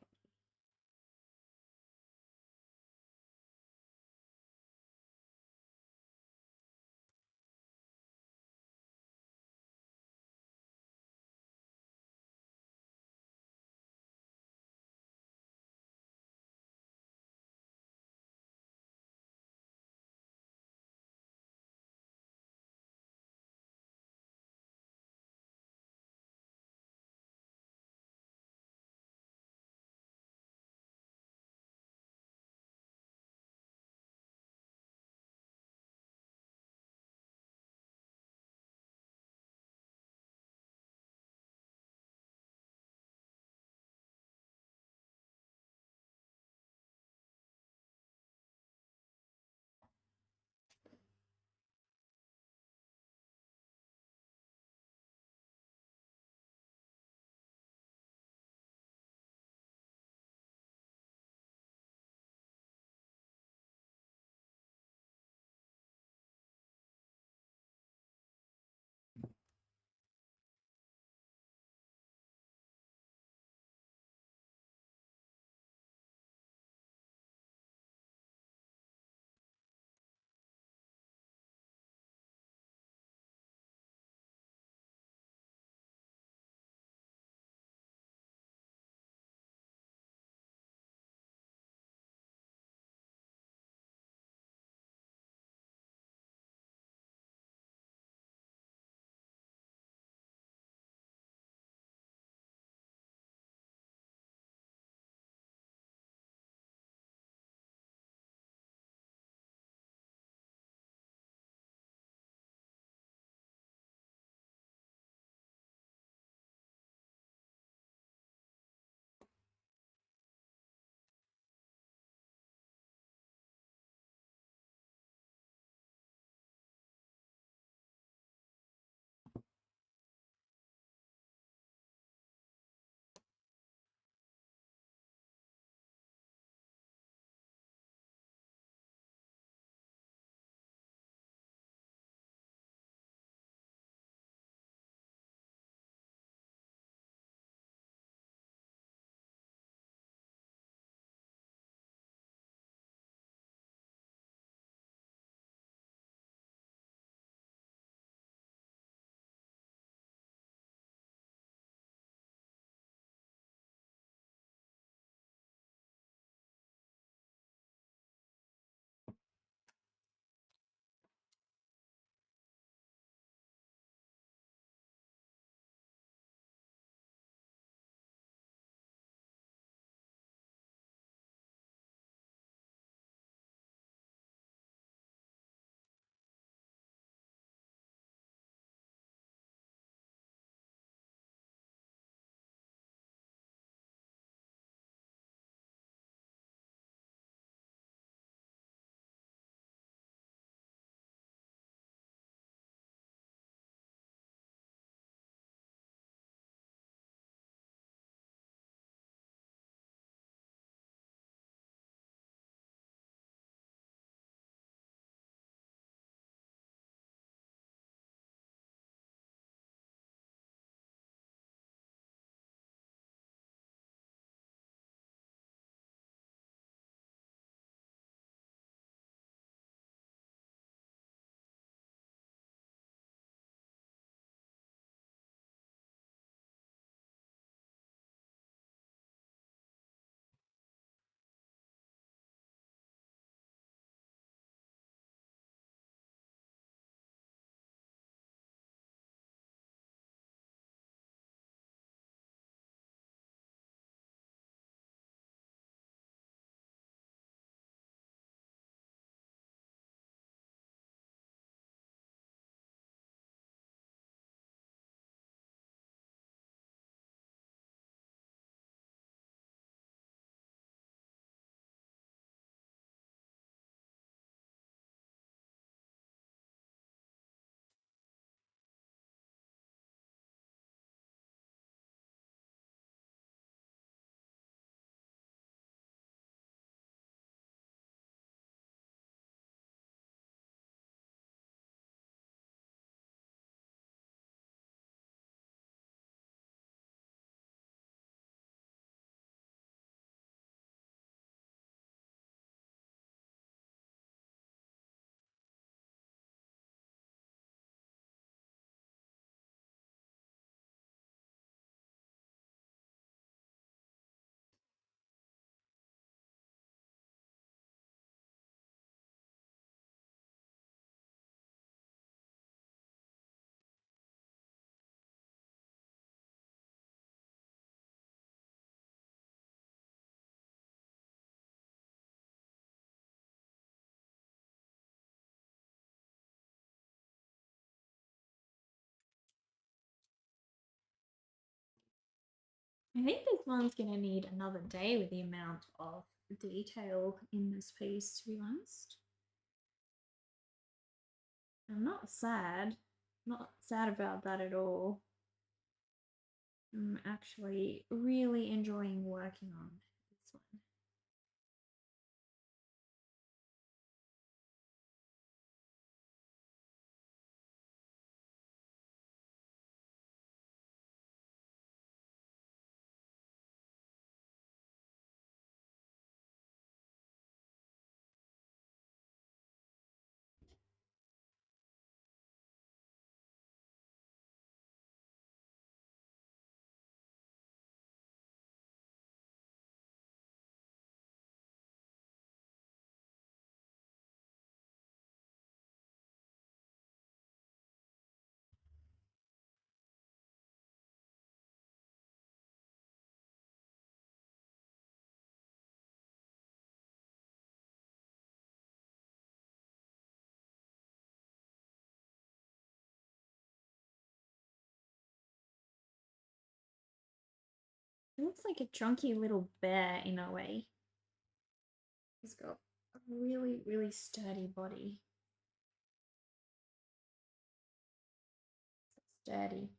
I think this one's going to need another day with the amount of detail in this piece, to be honest. I'm not sad. Not sad about that at all. I'm actually really enjoying working on this one. It looks like a chunky little bear in a way. He's got a really, really sturdy body. So sturdy.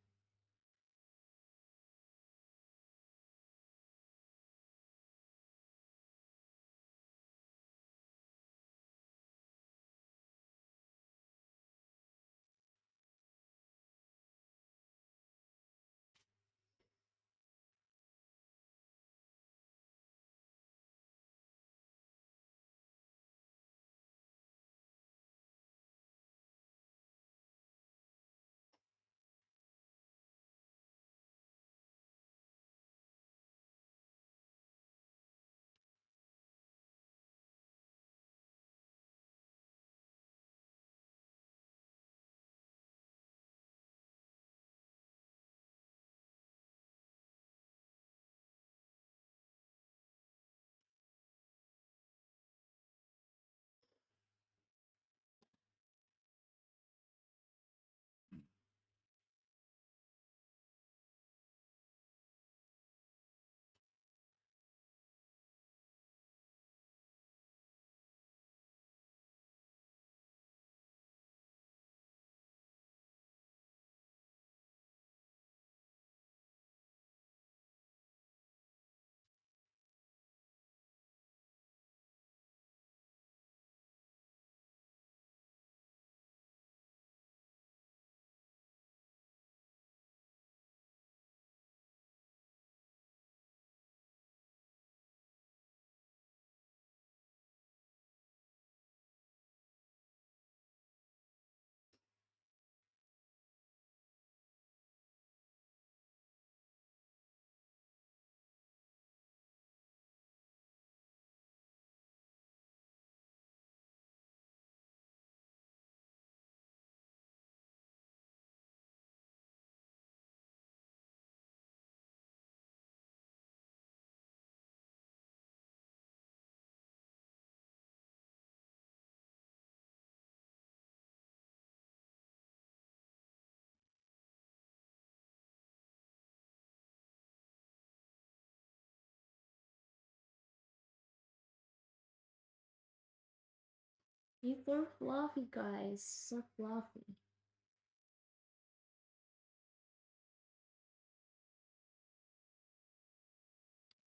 He's so fluffy, guys. So fluffy.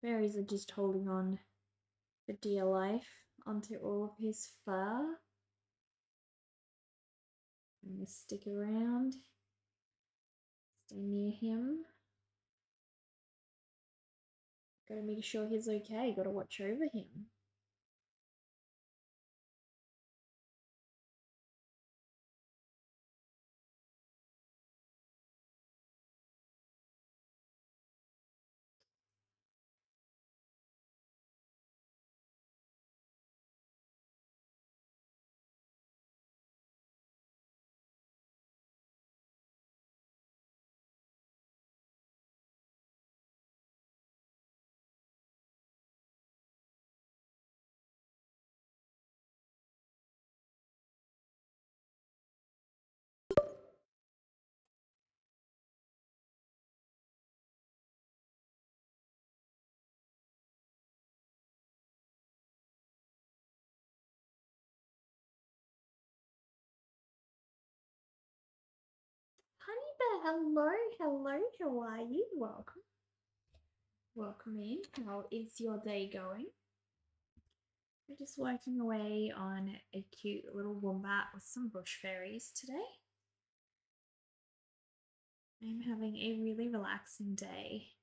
Fairies are just holding on for dear life onto all of his fur. I'm gonna stick around, stay near him. Gotta make sure he's okay, gotta watch over him. Hello, hello, how are you? Welcome. Welcome in. How is your day going? We're just working away on a cute little wombat with some bush fairies today. I'm having a really relaxing day.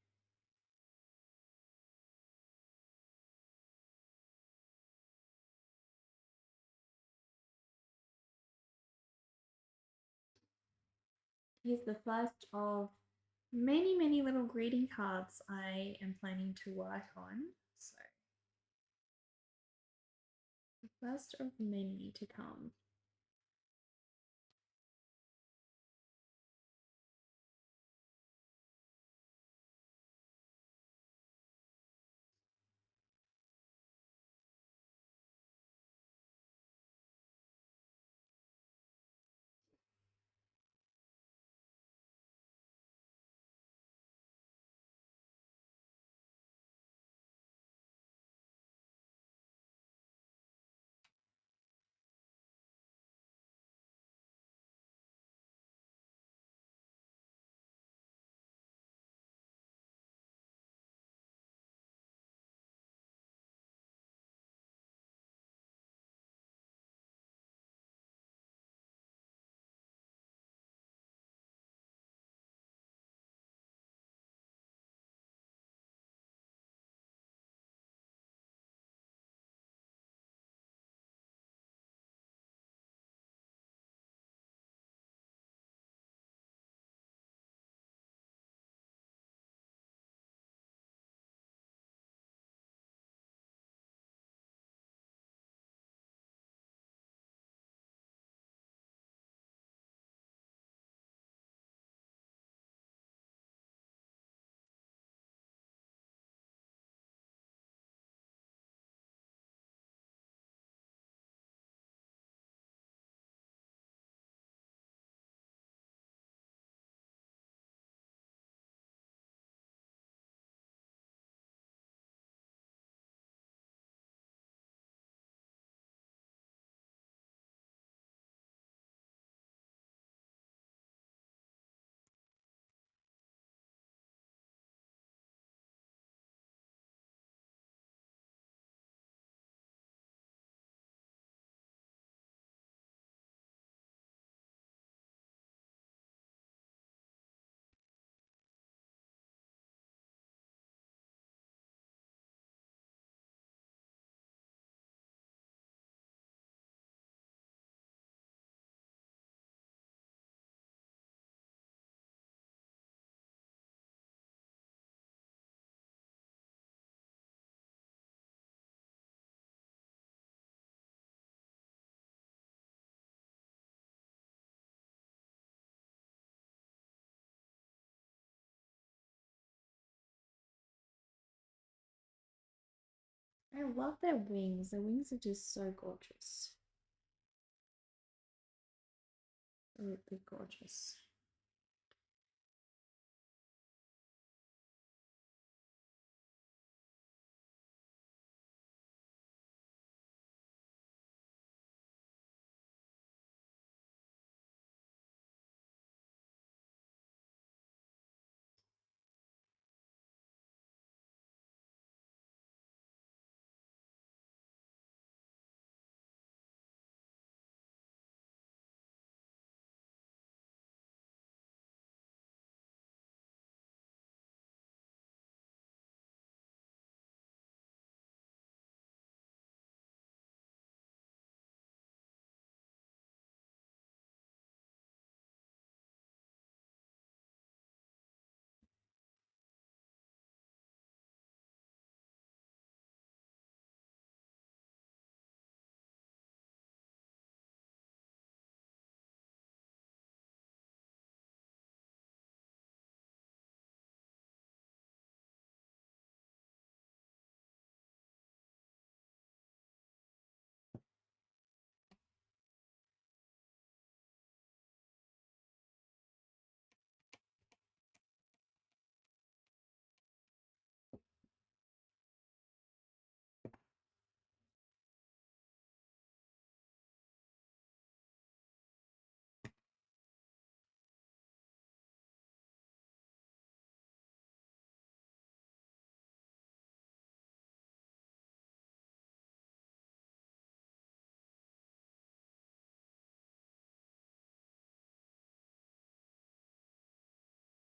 Here's the first of many, many little greeting cards I am planning to work on. So, the first of many to come. I love their wings. Their wings are just so gorgeous. Absolutely gorgeous.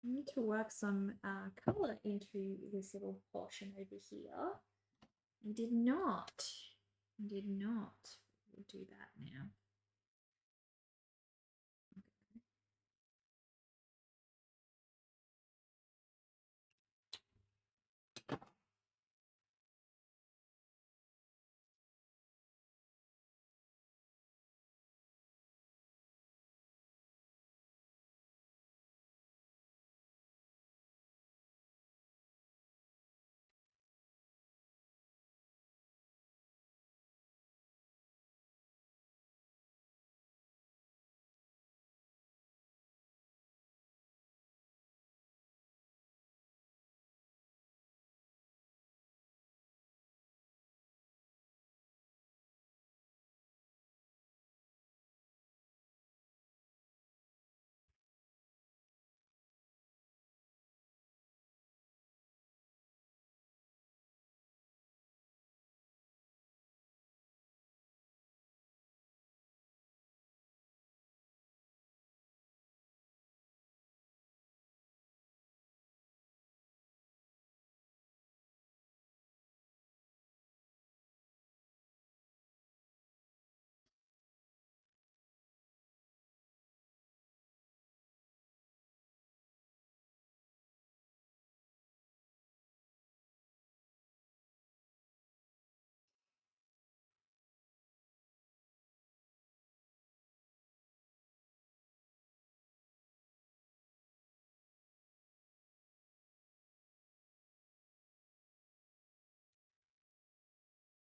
I need to work some colour into this little portion over here. I did not. I did not. We'll do that now.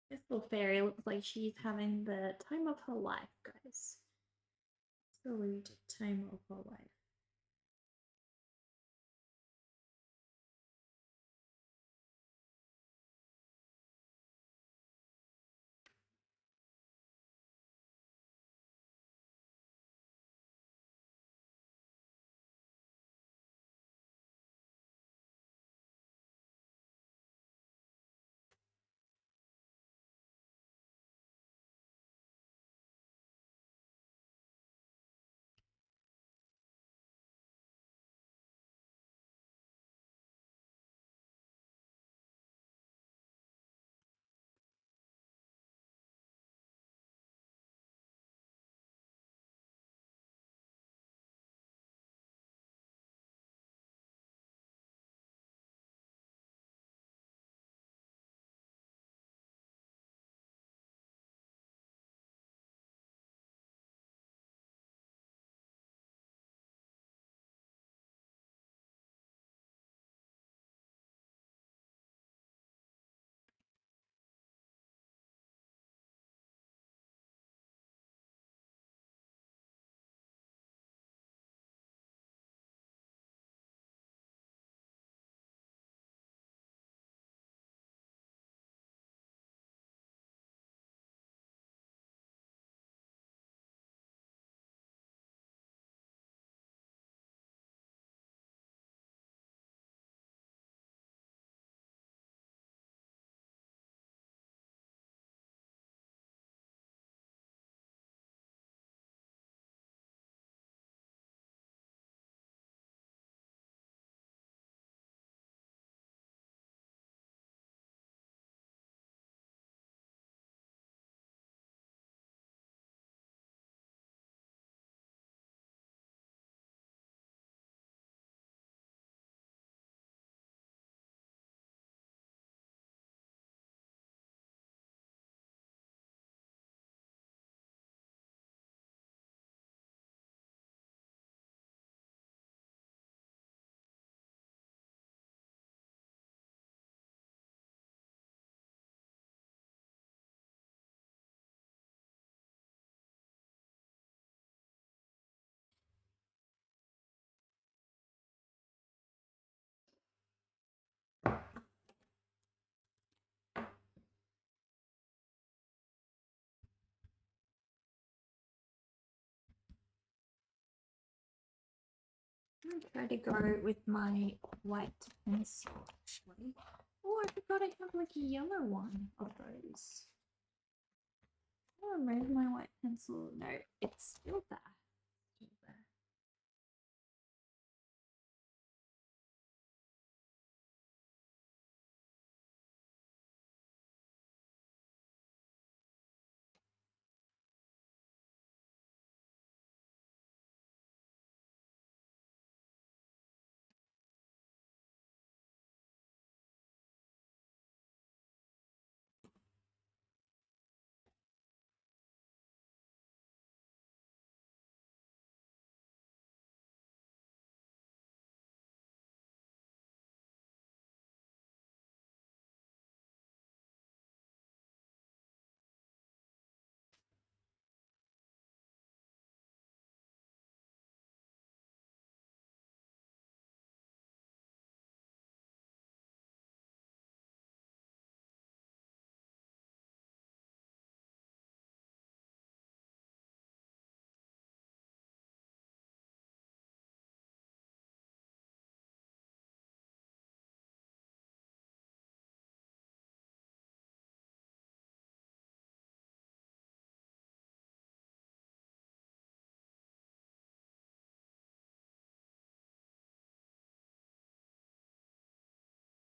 This little fairy looks like she's having the time of her life, guys. Absolute time of her life. I'm gonna try to go with my white pencil actually. Oh, I forgot I have like a yellow one of those. Oh, where's my white pencil? No, it's still there.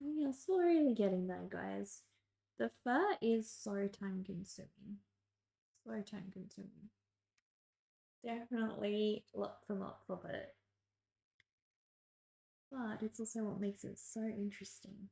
We are slowly getting there, guys. The fur is so time consuming. So time consuming. Definitely lots and lots of it. But it's also what makes it so interesting.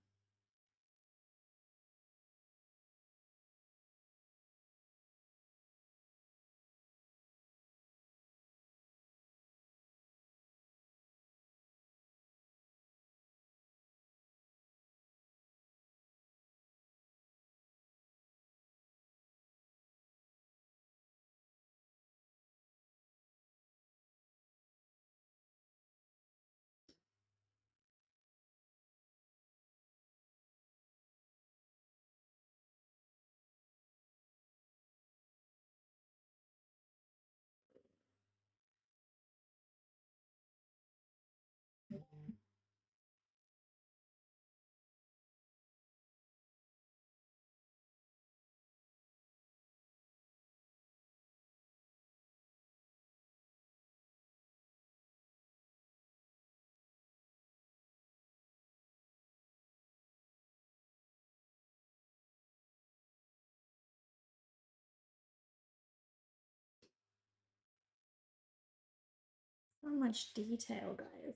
So much detail, guys.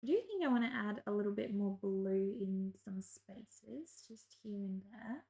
I do think I want to add a little bit more blue in some spaces, just here and there.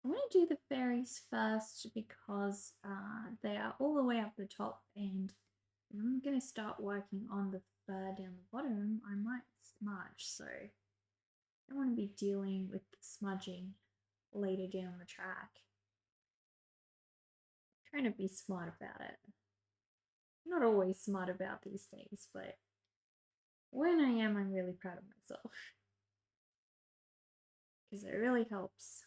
I want to do the fairies first because they are all the way up the top, and I'm going to start working on the fur down the bottom. I might smudge, so I don't want to be dealing with the smudging later down the track. I'm trying to be smart about it. I'm not always smart about these things, but when I am, I'm really proud of myself because it really helps.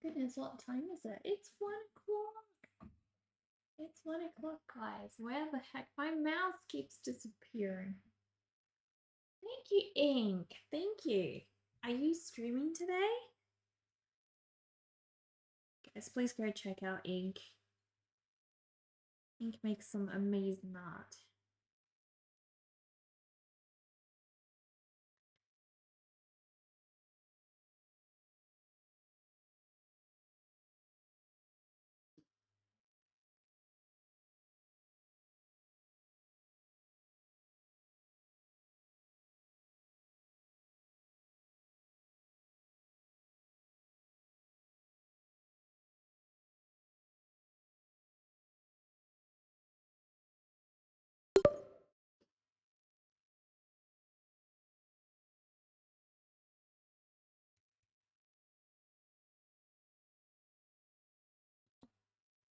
Goodness, what time is it? It's 1 o'clock. It's 1 o'clock, guys. Where the heck? My mouse keeps disappearing. Thank you, Ink. Thank you. Are you streaming today? Guys, please go check out Ink. Ink makes some amazing art.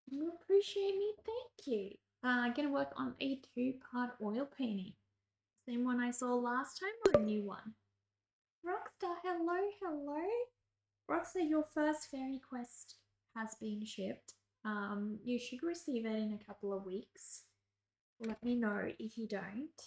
You appreciate me? Thank you. I'm gonna work on a 2-part oil painting. Same one I saw last time or a new one? Rockstar, hello, hello. Rockstar, your first fairy quest has been shipped. You should receive it in a couple of weeks. Let me know if you don't.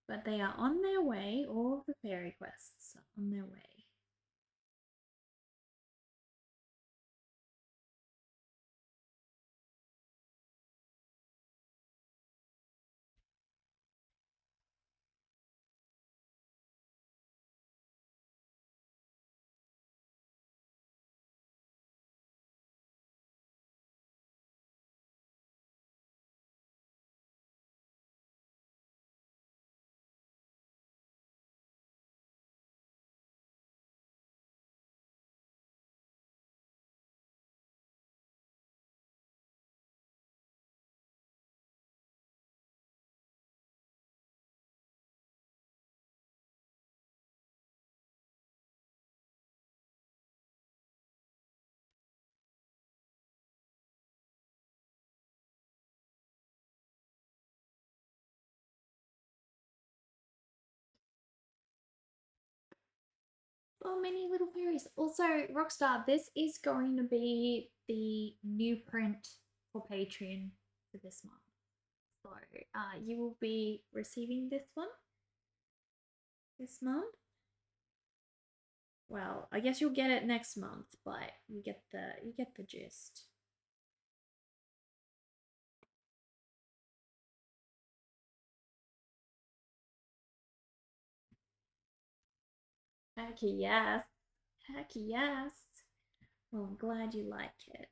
But they are on their way. All of the fairy quests are on their way. So many little fairies. Also, Rockstar, this is going to be the new print for Patreon for this month. So you will be receiving this one this month. Well, I guess you'll get it next month, but you get the gist. Heck yes. Heck yes. Well, I'm glad you like it.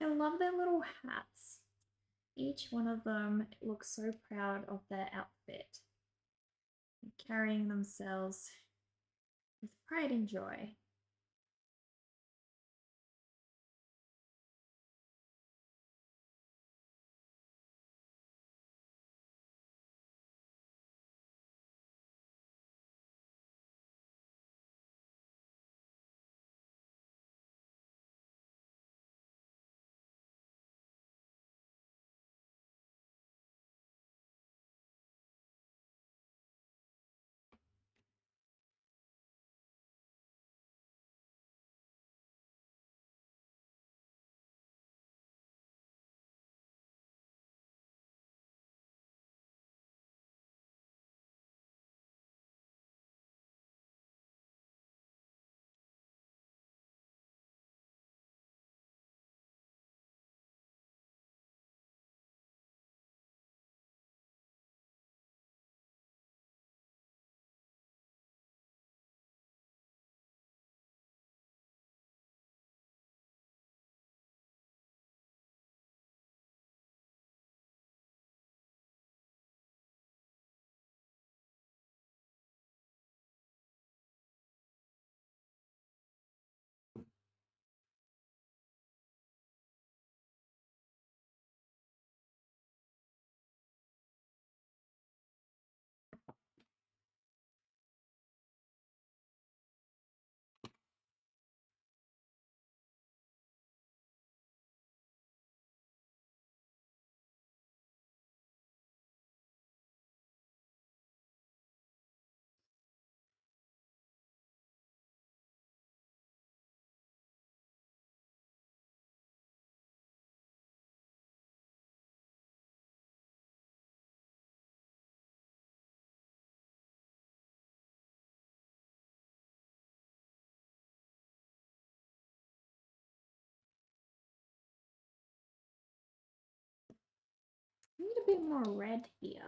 I love their little hats. Each one of them looks so proud of their outfit, carrying themselves with pride and joy. bit more red here.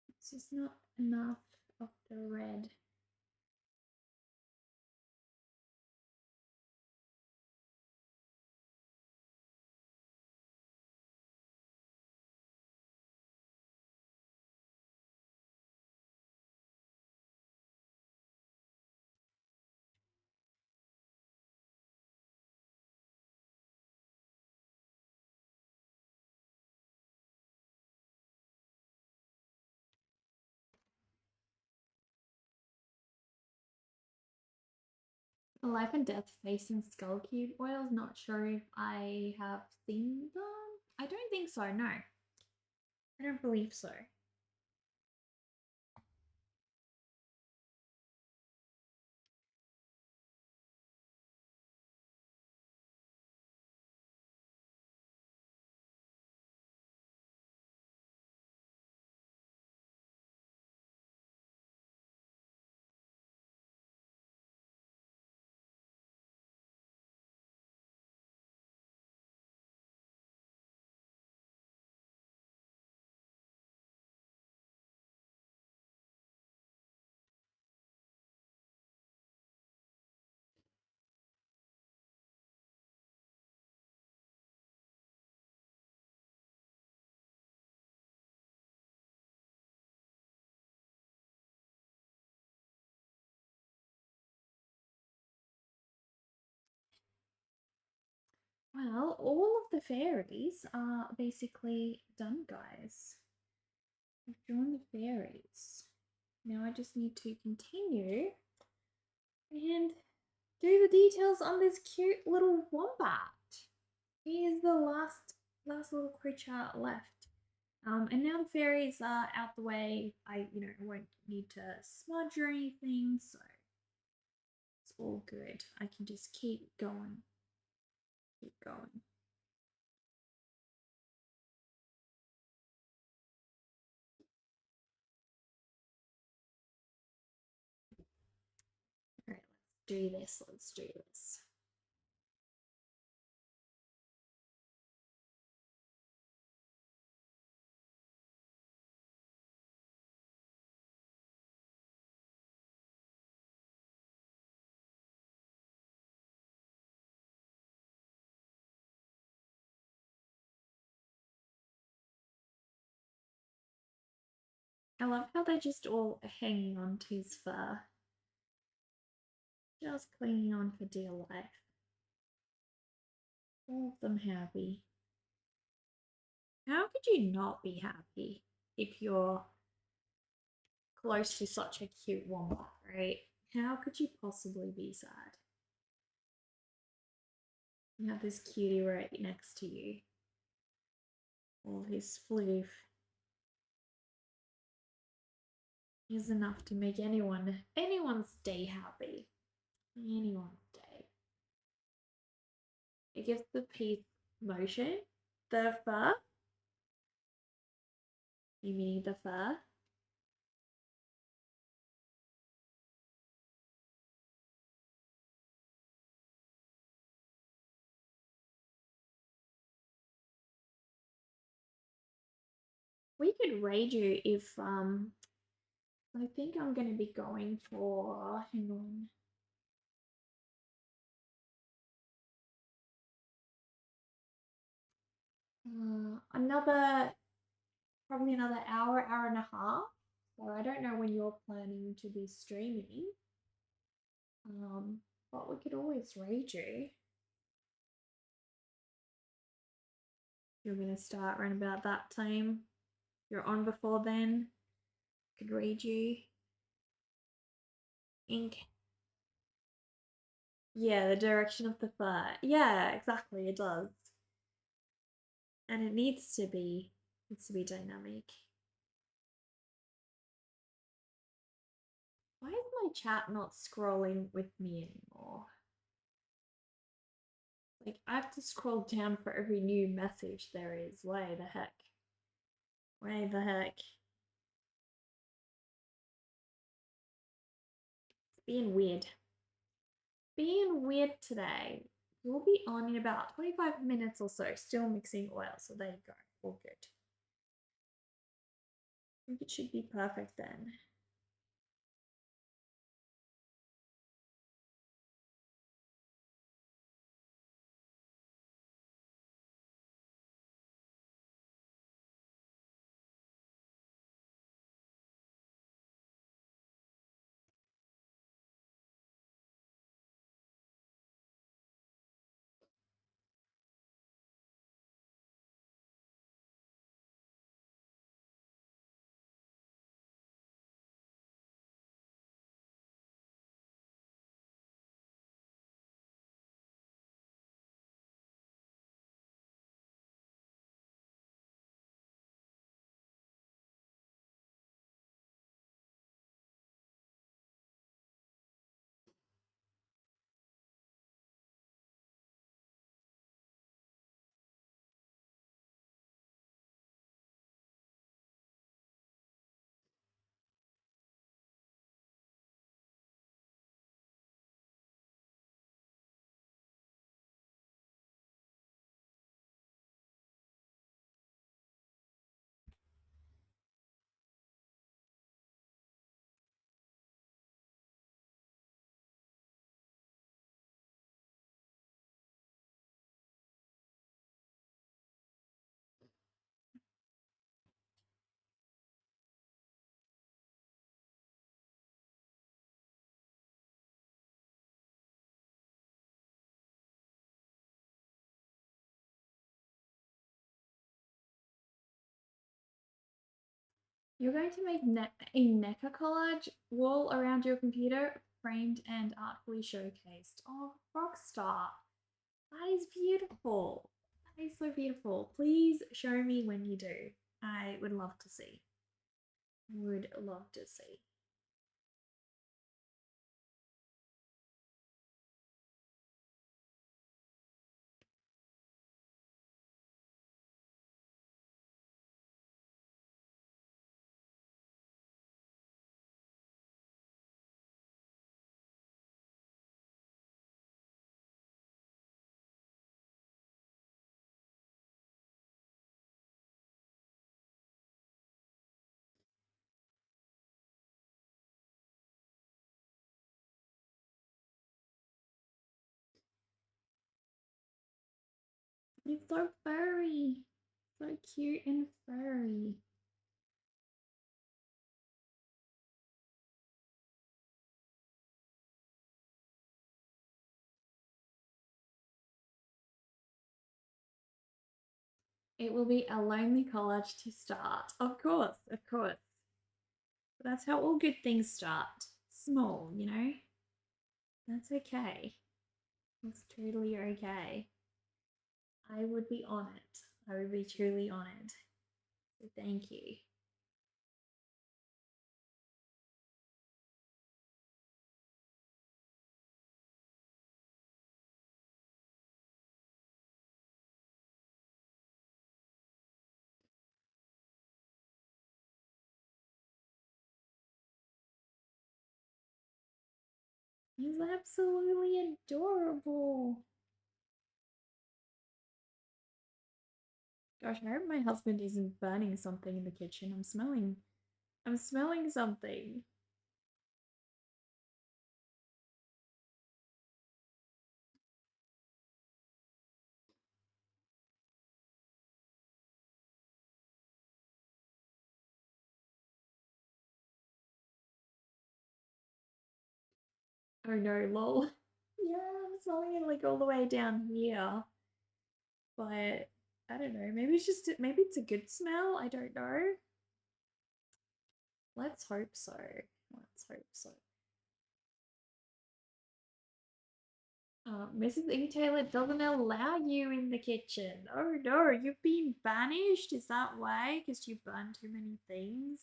It's just not enough of the red. The Life and Death Face and Skull Cube oils, not sure if I have seen them. I don't think so, no. I don't believe so. Well, all of the fairies are basically done, guys. I've drawn the fairies. Now I just need to continue and do the details on this cute little wombat. He is the last little creature left. And now the fairies are out the way. I won't need to smudge or anything, so it's all good. I can just keep going. Keep going. All right, let's do this. Let's do this. I love how they're just all hanging on to his fur. Just clinging on for dear life. All of them happy. How could you not be happy if you're close to such a cute wombat, right? How could you possibly be sad? You have this cutie right next to you. All his floof is enough to make anyone's day happy. Anyone's day. It gives the piece motion. The fur. You meaning the fur? We could raid you if I think I'm gonna be going for hang on. Probably another hour and a half. So I don't know when you're planning to be streaming. But we could always raid you. You're gonna start around about that time. You're on before then. Could raid you. Ink. Yeah, the direction of the fur. Yeah, exactly, it does. And it needs to be dynamic. Why is my chat not scrolling with me anymore? Like, I have to scroll down for every new message there is. Why the heck? Why the heck? It's being weird. Being weird today. We'll be on in about 25 minutes or so, still mixing oil. So there you go. All good. I think it should be perfect then. You're going to make a NECA collage wall around your computer, framed and artfully showcased. Oh, rockstar. That is beautiful. That is so beautiful. Please show me when you do. I would love to see. Would love to see. It's so furry. So cute and furry. It will be a lonely college to start. Of course, of course. But that's how all good things start. Small, you know? That's okay. That's totally okay. I would be honored. I would be truly honored. So thank you. He's absolutely adorable. Gosh, I hope my husband isn't burning something in the kitchen. I'm smelling something. Oh no, lol. Yeah, I'm smelling it like all the way down here. But I don't know. Maybe it's a good smell. I don't know. Let's hope so. Let's hope so. Mrs. E. Taylor doesn't allow you in the kitchen. Oh no, you've been banished? Is that why? Because you burn too many things?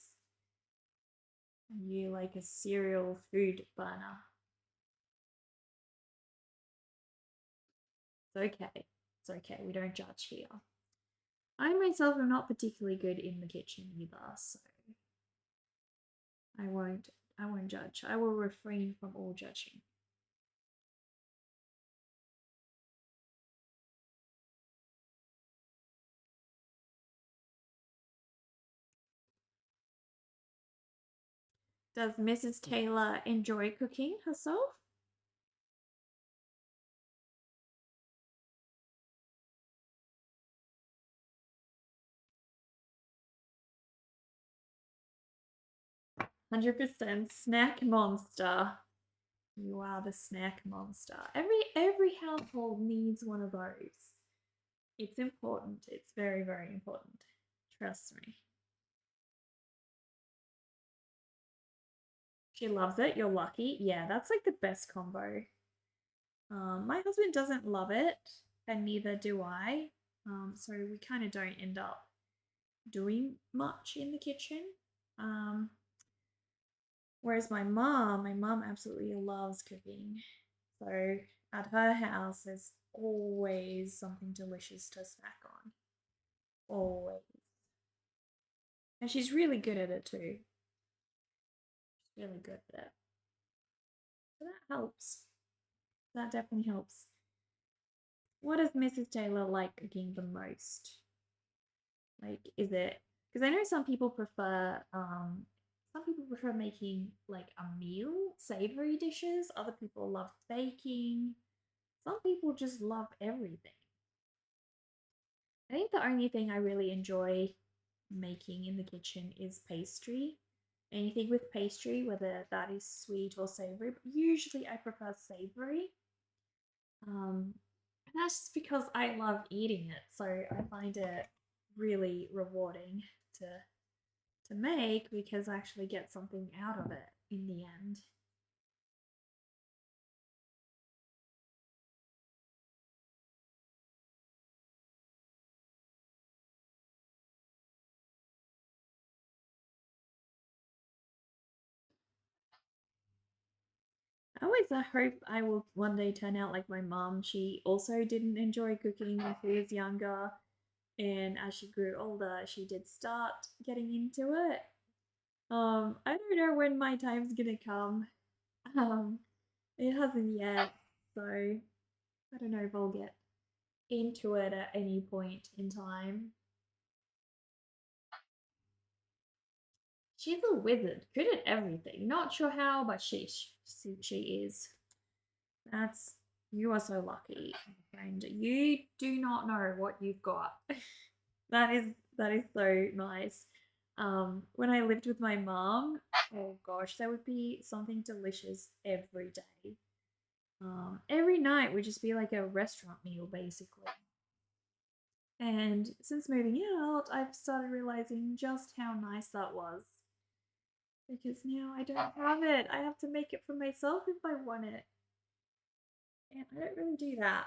Are you like a serial food burner? It's okay. It's okay. We don't judge here. I myself am not particularly good in the kitchen either, so I won't I won't judge. I will refrain from all judging. Does Mrs. Taylor enjoy cooking herself? %. Snack monster. You are the snack monster. Every household needs one of those. It's important. It's very, very important. Trust me. She loves it. You're lucky. Yeah, that's like the best combo. My husband doesn't love it, and neither do I. So we kind of don't end up doing much in the kitchen. Um, Whereas my mom absolutely loves cooking. So at her house, there's always something delicious to snack on. Always. And she's really good at it too. She's really good at it. So that helps. That definitely helps. What does Mrs. Taylor like cooking the most? Like, is it because I know some people prefer making like a meal, savory dishes. Other people love baking. Some people just love everything. I think the only thing I really enjoy making in the kitchen is pastry. Anything with pastry, whether that is sweet or savory, but usually I prefer savory. And that's just because I love eating it, so I find it really rewarding to to make because I actually get something out of it in the end. I always hope I will one day turn out like my mom. She also didn't enjoy cooking when she was younger, and as she grew older, she did start getting into it. I don't know when my time's gonna come. Um, it hasn't yet, so I don't know if I'll get into it at any point in time. She's a wizard, good at everything. Not sure how, but she is. That's you are so lucky, friend. You do not know what you've got. That is that is so nice. When I lived with my mom, oh gosh, there would be something delicious every day. Every night would just be like a restaurant meal, basically. And since moving out, I've started realizing just how nice that was. Because now I don't have it. I have to make it for myself if I want it. And I don't really do that.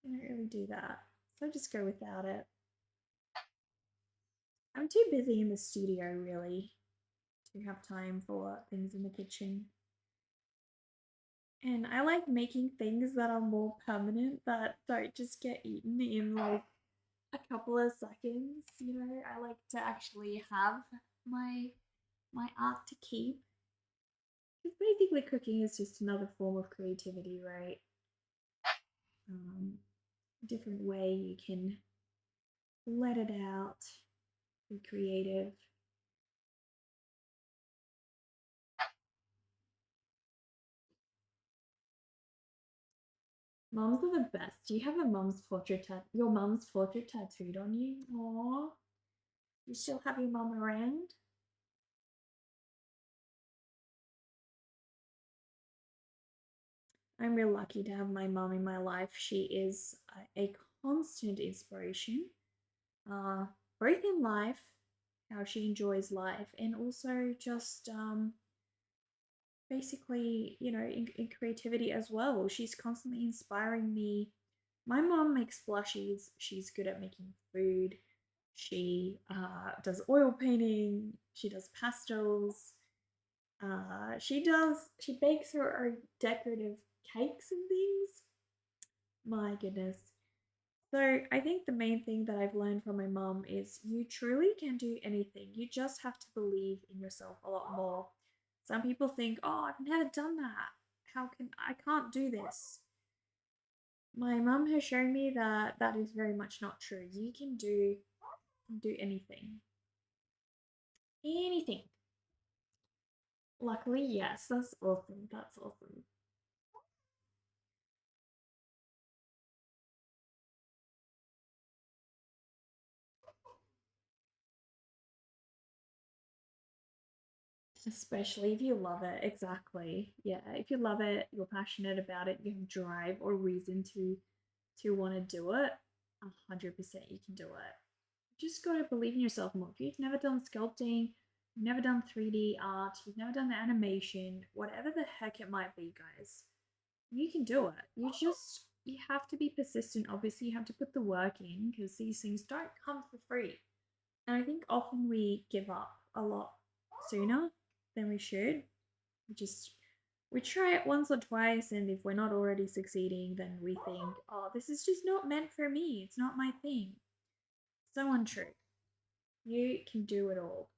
I don't really do that. So I just go without it. I'm too busy in the studio, really, to have time for things in the kitchen. And I like making things that are more permanent that don't just get eaten in like a couple of seconds. You know, I like to actually have my my art to keep. Because basically cooking is just another form of creativity, right? Different way you can let it out, be creative. Moms are the best. Do you have your mom's portrait tattooed on you? Aww. You still have your mom around? I'm real lucky to have my mom in my life. She is a constant inspiration, uh, both in life, how she enjoys life, and also just basically, you know, in creativity as well. She's constantly inspiring me. My mom makes plushies. She's good at making food. She does oil painting. She does pastels. She bakes her own decorative cakes and things. My goodness. So I think the main thing that I've learned from my mom is you truly can do anything. You just have to believe in yourself a lot more. Some people think, "Oh, I've never done that. How can I can't do this?" My mom has shown me that that is very much not true. You can do anything. Anything. Luckily, yes, that's awesome. That's awesome. Especially if you love it, exactly. Yeah, if you love it, you're passionate about it, you have drive or reason to want to do it, 100% you can do it. You just gotta believe in yourself more. If you've never done sculpting, you've never done 3D art, you've never done animation, whatever the heck it might be, guys, you can do it. You have to be persistent. Obviously, you have to put the work in because these things don't come for free. And I think often we give up a lot sooner than we should. We just we try it once or twice, and if we're not already succeeding, then we think, oh, this is just not meant for me. It's not my thing. So untrue. You can do it all.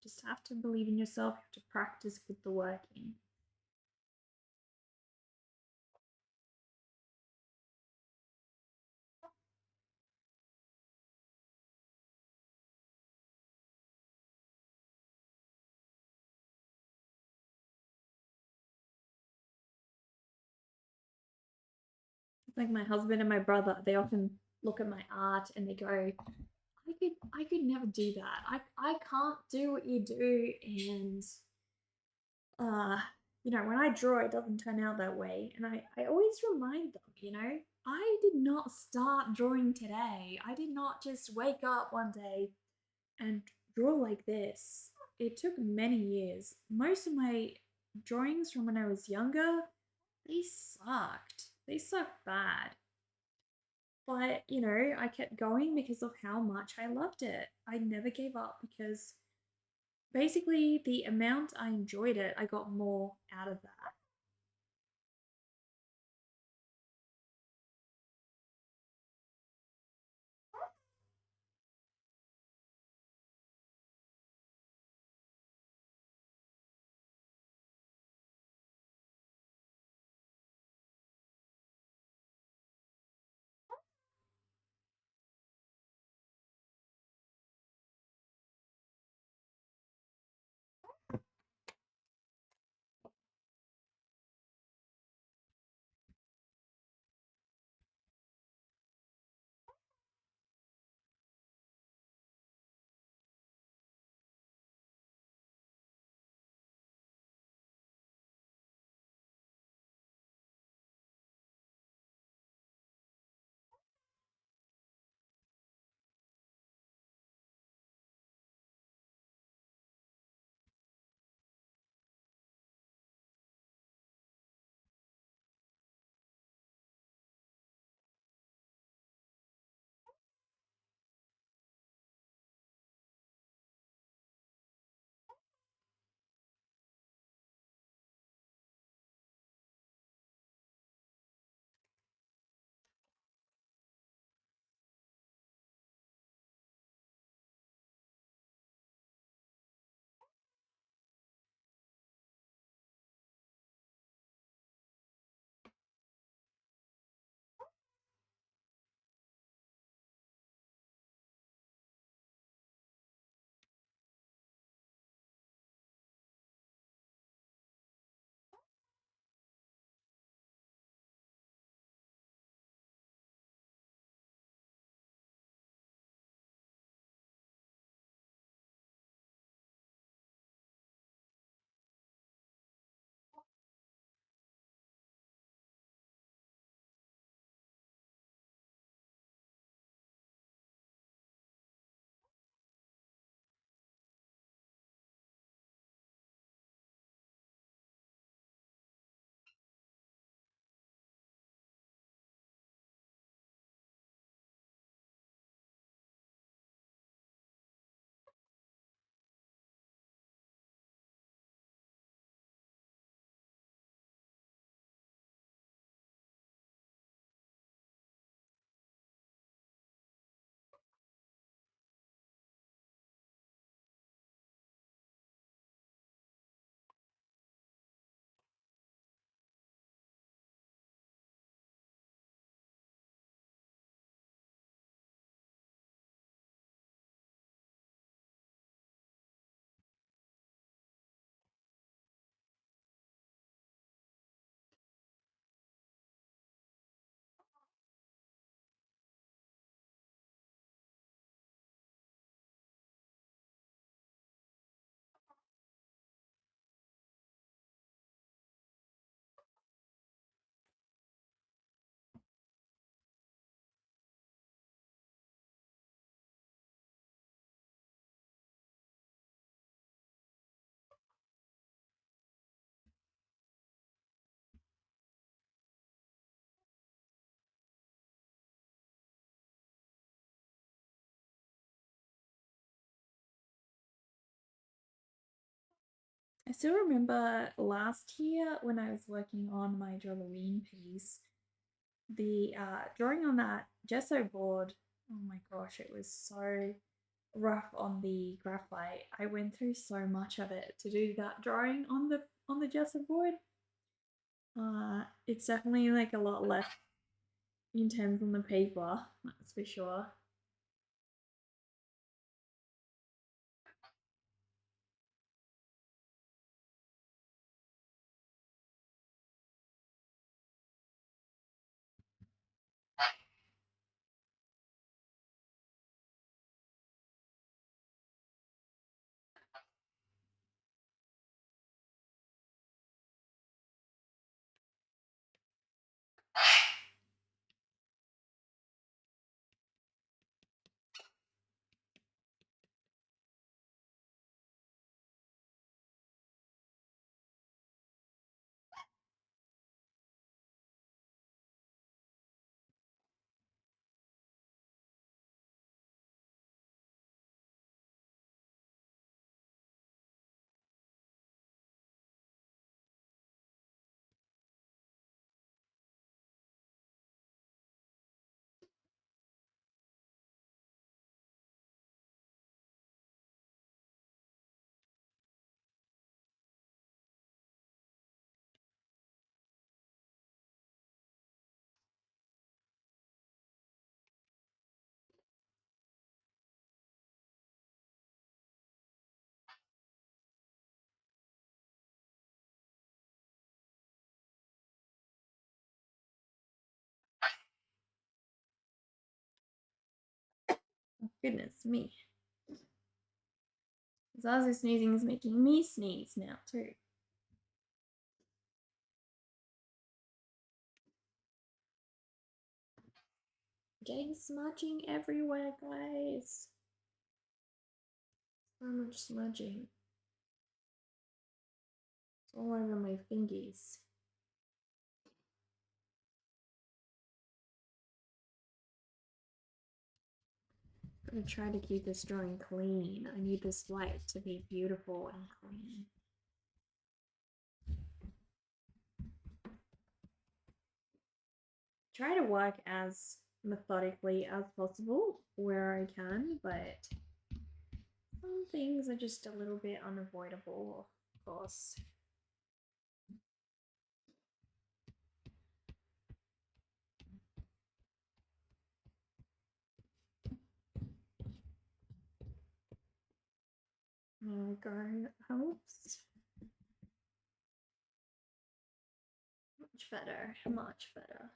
Just have to believe in yourself, you have to practice, put the work in. Like my husband and my brother, they often look at my art and they go, I could never do that. I can't do what you do, and uh when I draw it doesn't turn out that way. And I always remind them, I did not start drawing today. I did not just wake up one day and draw like this. It took many years. Most of my drawings from when I was younger, they sucked. They sucked bad. But, I kept going because of how much I loved it. I never gave up because basically the amount I enjoyed it, I got more out of that. I still remember last year when I was working on my Halloween piece, the drawing on that gesso board. Oh my gosh, it was so rough on the graphite. I went through so much of it to do that drawing on the gesso board. It's definitely like a lot less intense on the paper, that's for sure. Oh, goodness me. Zazu sneezing is making me sneeze now too. Getting smudging everywhere, guys. So much smudging. It's all over my fingies. I'm gonna try to keep this drawing clean. I need this light to be beautiful and clean. Try to work as methodically as possible where I can, but some things are just a little bit unavoidable, of course. There we go, that helps. Much better, much better.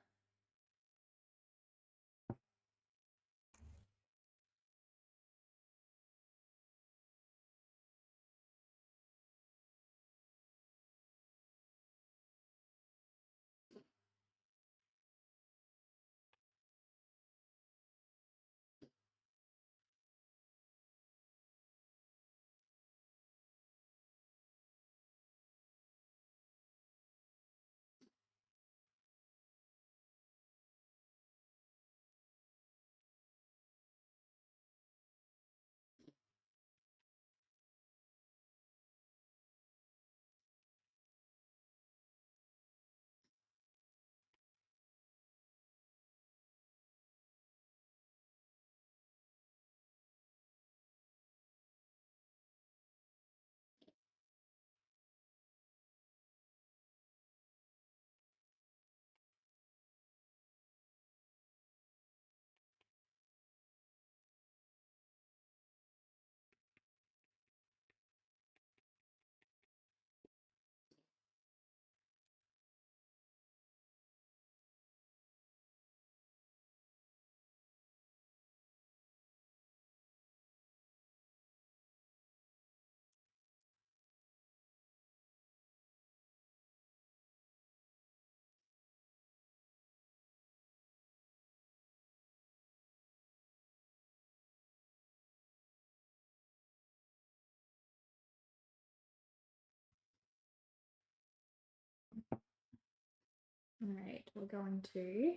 All right, we're going to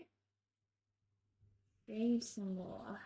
shade some more.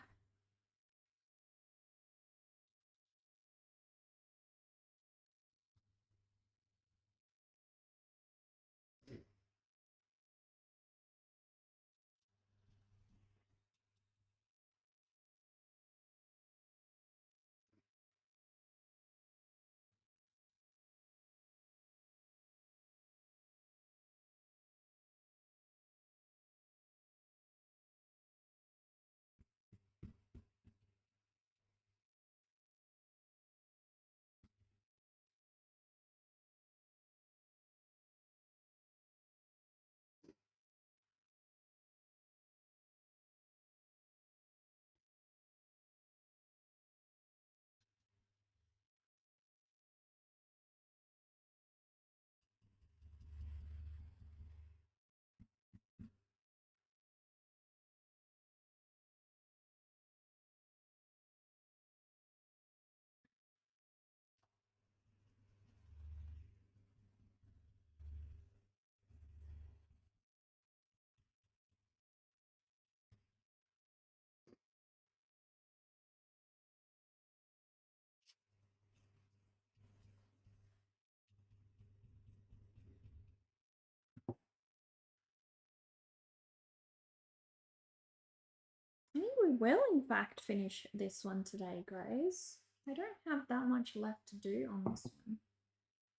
probably will, in fact, finish this one today, Grace. I don't have that much left to do on this one.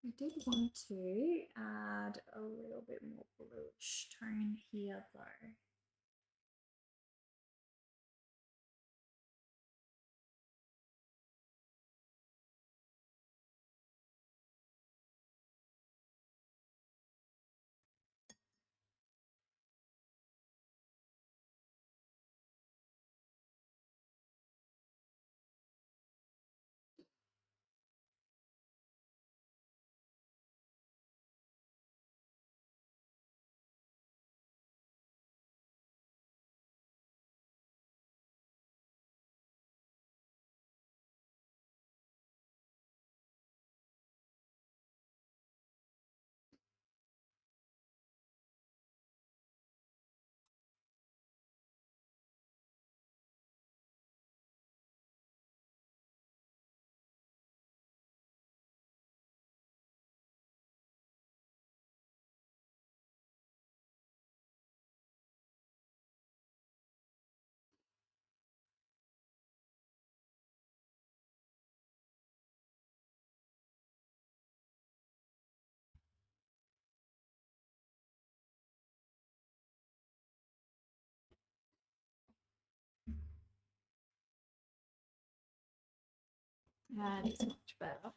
I did want to add a little bit more bluish tone here, though. That is much better.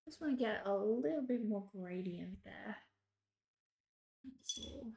Just want to get a little bit more gradient there. That's all.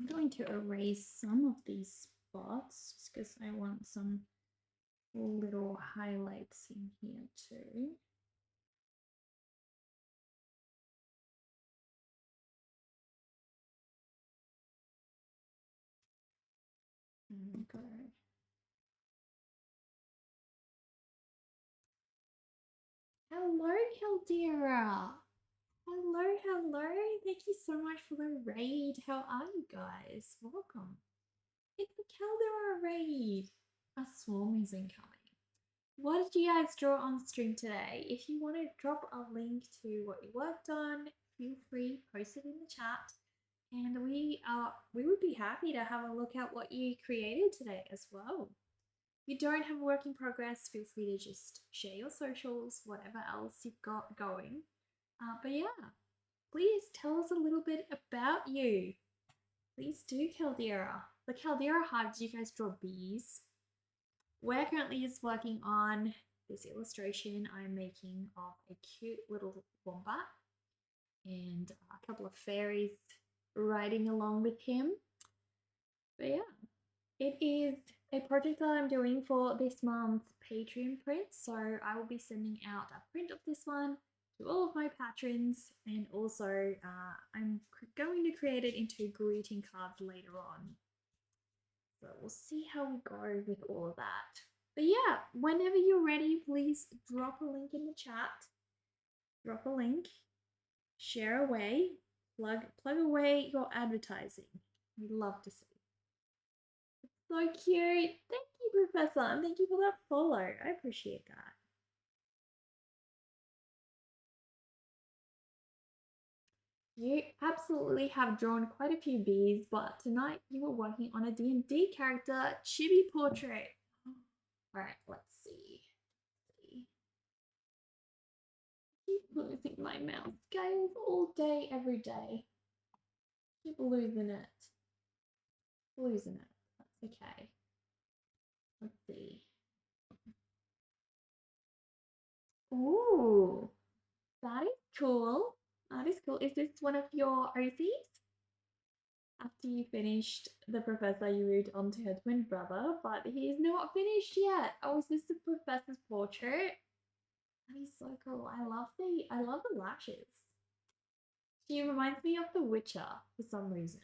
I'm going to erase some of these spots just because I want some little highlights in here too. There we go. Hello, Caldera. Hello, hello. Thank you so much for the raid. How are you guys? Welcome. It's the Caldera raid. A swarm is incoming. What did you guys draw on stream today? If you want to drop a link to what you worked on, feel free, post it in the chat. And we would be happy to have a look at what you created today as well. If you don't have a work in progress, feel free to just share your socials, whatever else you've got going. But yeah, please tell us a little bit about you. Please do, Caldera. The Caldera Hive, did you guys draw bees? We're currently just working on this illustration I'm making of a cute little wombat and a couple of fairies riding along with him. But yeah, it is a project that I'm doing for this month's Patreon print, so I will be sending out a print of this one to all of my patrons, and also I'm going to create it into greeting cards later on. So we'll see how we go with all of that. But yeah, whenever you're ready, please drop a link in the chat. Drop a link, share away, plug away your advertising. We'd love to see. So cute. Thank you, Professor, and thank you for that follow. I appreciate that. You absolutely have drawn quite a few bees, but tonight you were working on a D&D character chibi portrait. All right, let's see. Keep losing my mouse, guys, all day, every day. Keep losing it. Losing it. That's okay. Let's see. Ooh, that is cool. That is cool. Is this one of your OCs? After you finished the professor, you moved on to her twin brother, but he's not finished yet. Oh, is this the professor's portrait? That is so cool. I love the lashes. She reminds me of The Witcher for some reason.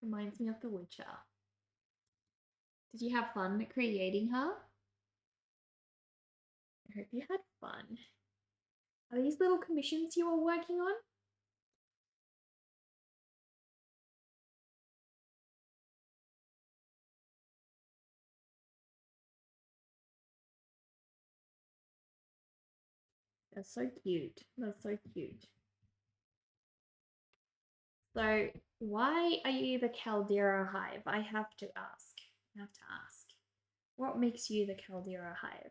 Reminds me of The Witcher. Did you have fun creating her? I hope you had fun. Are these little commissions you were working on? That's so cute. That's so cute. So, why are you the Caldera Hive? I have to ask. I have to ask. What makes you the Caldera Hive?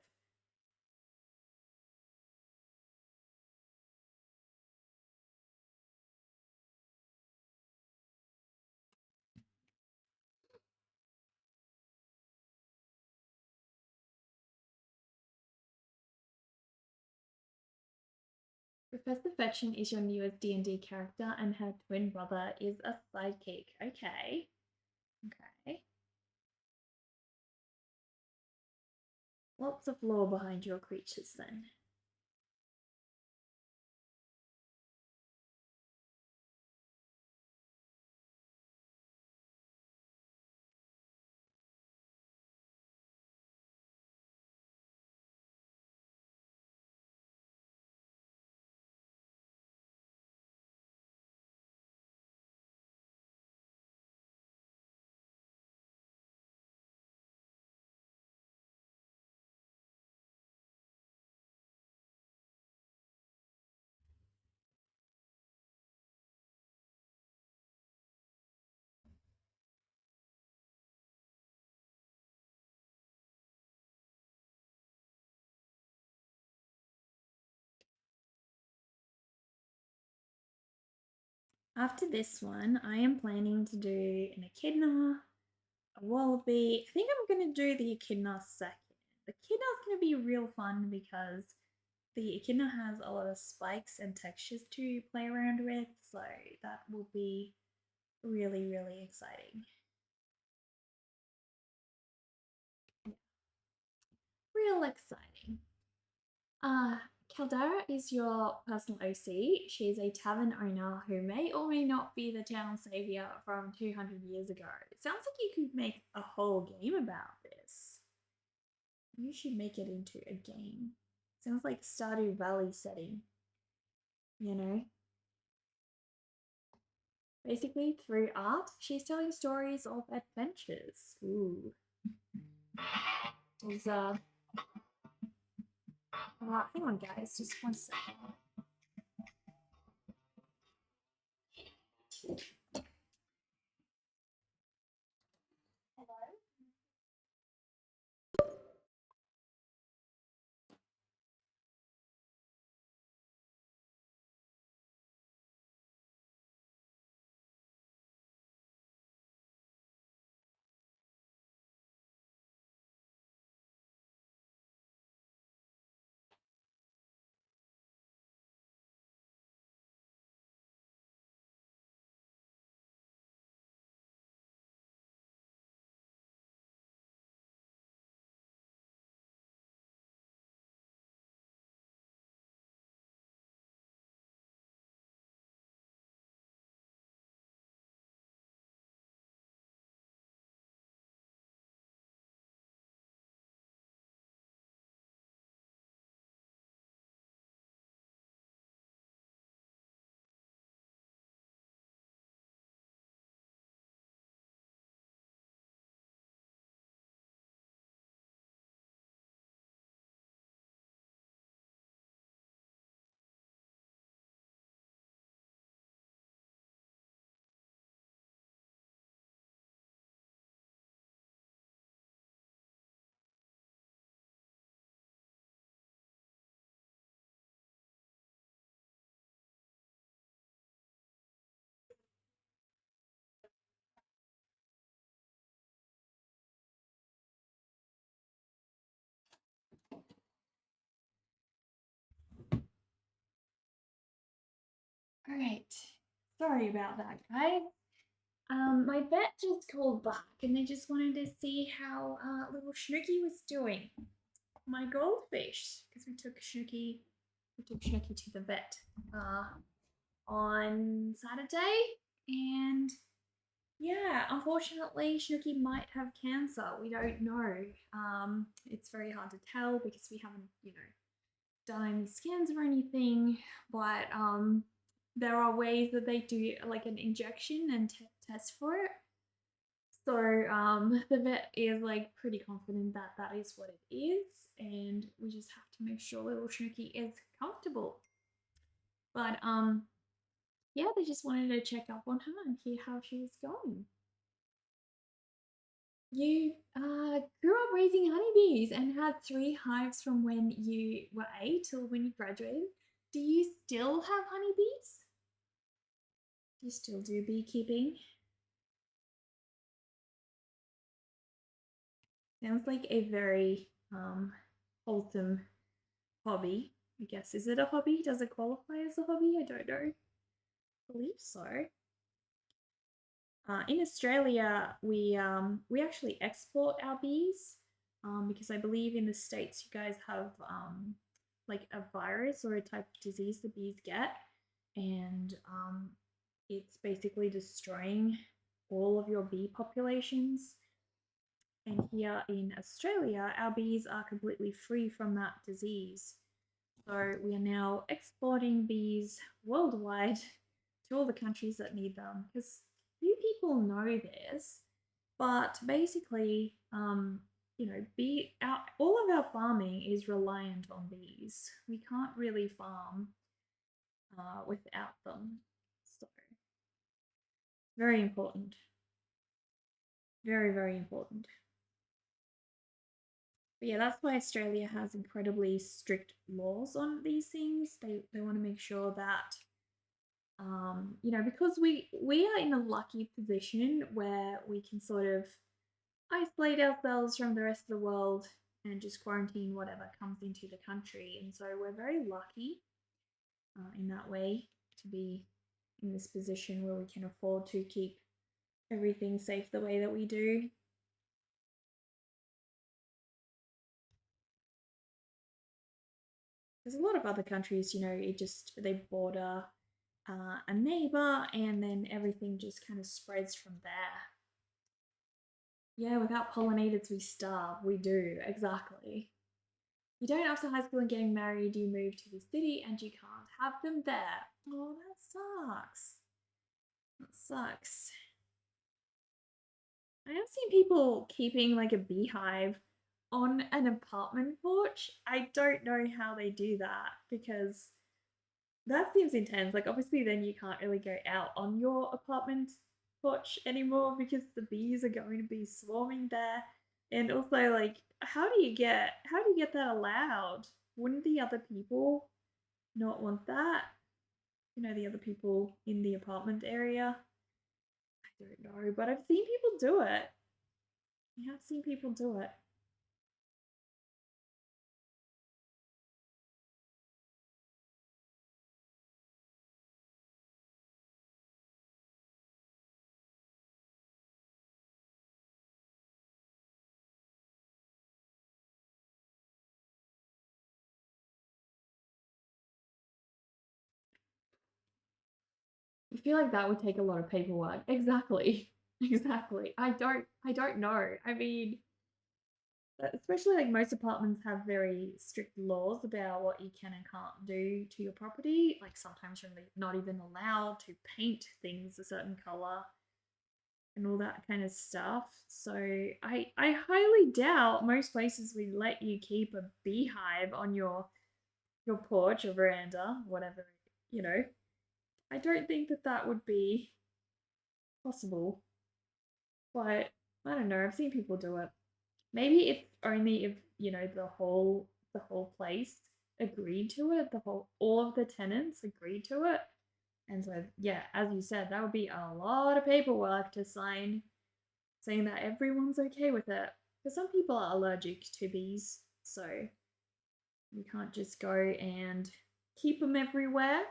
Professor Fetchin is your newest D&D character, and her twin brother is a sidekick. Okay. Okay. Lots of lore behind your creatures, then. After this one, I am planning to do an echidna, a wallaby. I think I'm going to do the echidna second. The echidna's going to be real fun because the echidna has a lot of spikes and textures to play around with, so that will be really, really exciting. Real exciting. Uh, Caldera is your personal OC. She's a tavern owner who may or may not be the town savior from 200 years ago. It sounds like you could make a whole game about this. You should make it into a game. Sounds like Stardew Valley setting, you know? Basically, through art, she's telling stories of adventures. Ooh. There's, hang on, guys, just one second. All right. Sorry about that, guys. My vet just called back and they just wanted to see how little Snooky was doing. My goldfish, because we took Snooky to the vet on Saturday, and yeah, unfortunately, Snooky might have cancer. We don't know. It's very hard to tell because we haven't, done any scans or anything, but there are ways that they do like an injection and test for it. So the vet is like pretty confident that that is what it is, and we just have to make sure little Snooky is comfortable. But yeah, they just wanted to check up on her and hear how she was going. You grew up raising honeybees and had 3 hives from when you were 8 till when you graduated. Do you still have honeybees? Do you still do beekeeping? Sounds like a very wholesome hobby. I guess, is it a hobby? Does it qualify as a hobby? I don't know. I believe so. In Australia, we actually export our bees because I believe in the States you guys have like a virus or a type of disease the bees get, and it's basically destroying all of your bee populations. And here in Australia, our bees are completely free from that disease. So we are now exporting bees worldwide to all the countries that need them, because few people know this, but basically, all of our farming is reliant on bees. We can't really farm without them. So very important. Very, very important. But yeah, that's why Australia has incredibly strict laws on these things. They want to make sure that because we are in a lucky position where we can sort of isolate ourselves from the rest of the world and just quarantine whatever comes into the country. And so we're very lucky in that way to be in this position where we can afford to keep everything's safe the way that we do. There's a lot of other countries, it just they border a neighbor and then everything just kind of spreads from there. Yeah, without pollinators, we starve. We do, exactly. You don't after high school and getting married, you move to the city and you can't have them there. Oh, that sucks. That sucks. I have seen people keeping like a beehive on an apartment porch. I don't know how they do that because that seems intense. Like, obviously, then you can't really go out on your apartment porch anymore because the bees are going to be swarming there. And also, like, how do you get that allowed? Wouldn't the other people not want that? The other people in the apartment area. I don't know, but I've seen people do it. I have seen people do it. I feel like that would take a lot of paperwork. Exactly. Exactly. I don't know. I mean, especially like most apartments have very strict laws about what you can and can't do to your property. Like sometimes you're not even allowed to paint things a certain color and all that kind of stuff. So I highly doubt most places would let you keep a beehive on your porch or veranda, whatever, you know. I don't think that that would be possible. But I don't know. I've seen people do it. Maybe it's only if the whole place agreed to it. The whole all of the tenants agreed to it. And so yeah, as you said, that would be a lot of paperwork to sign saying that everyone's okay with it. Because some people are allergic to bees, so we can't just go and keep them everywhere.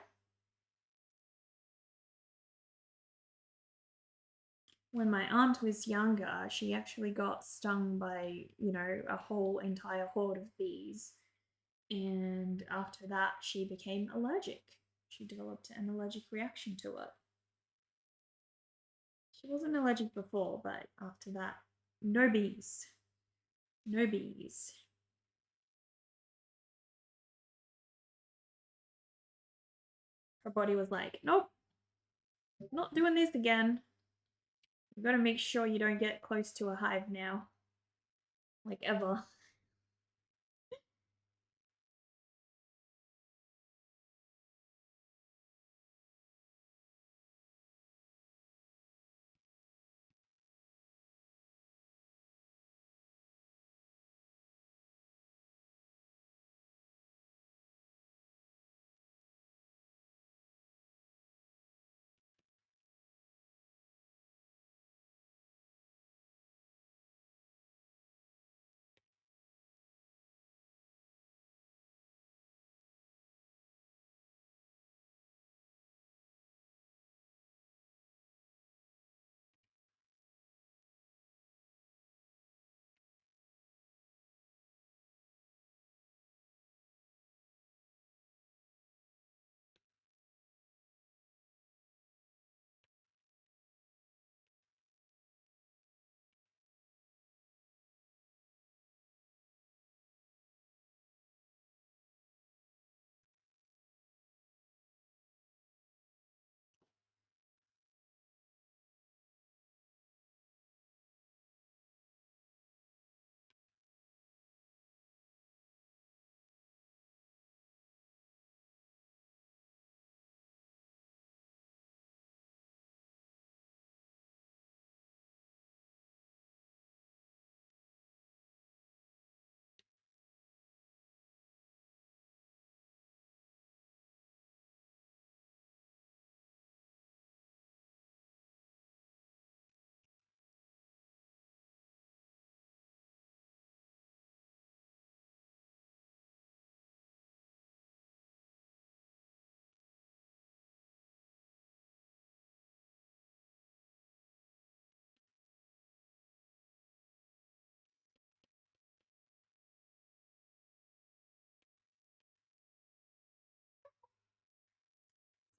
When my aunt was younger, she actually got stung by, a whole entire horde of bees. And after that, she became allergic. She developed an allergic reaction to it. She wasn't allergic before, but after that, no bees. No bees. Her body was like, nope, not doing this again. You've got to make sure you don't get close to a hive now. Like ever.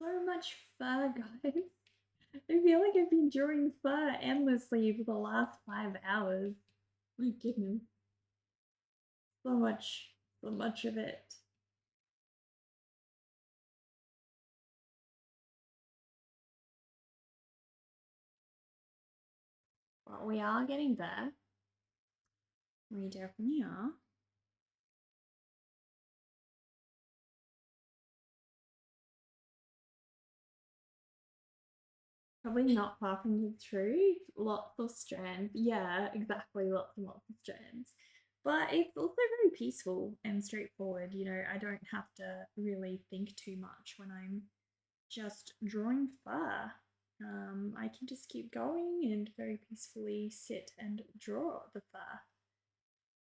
So much fur, guys. I feel like I've been drawing fur endlessly for the last 5 hours. My goodness. So much of it. Well, we are getting there. We definitely are. Probably not far from the truth. Lots of strands. Yeah, exactly. Lots and lots of strands. But it's also very peaceful and straightforward. You know, I don't have to really think too much when I'm just drawing fur. I can just keep going and very peacefully sit and draw the fur,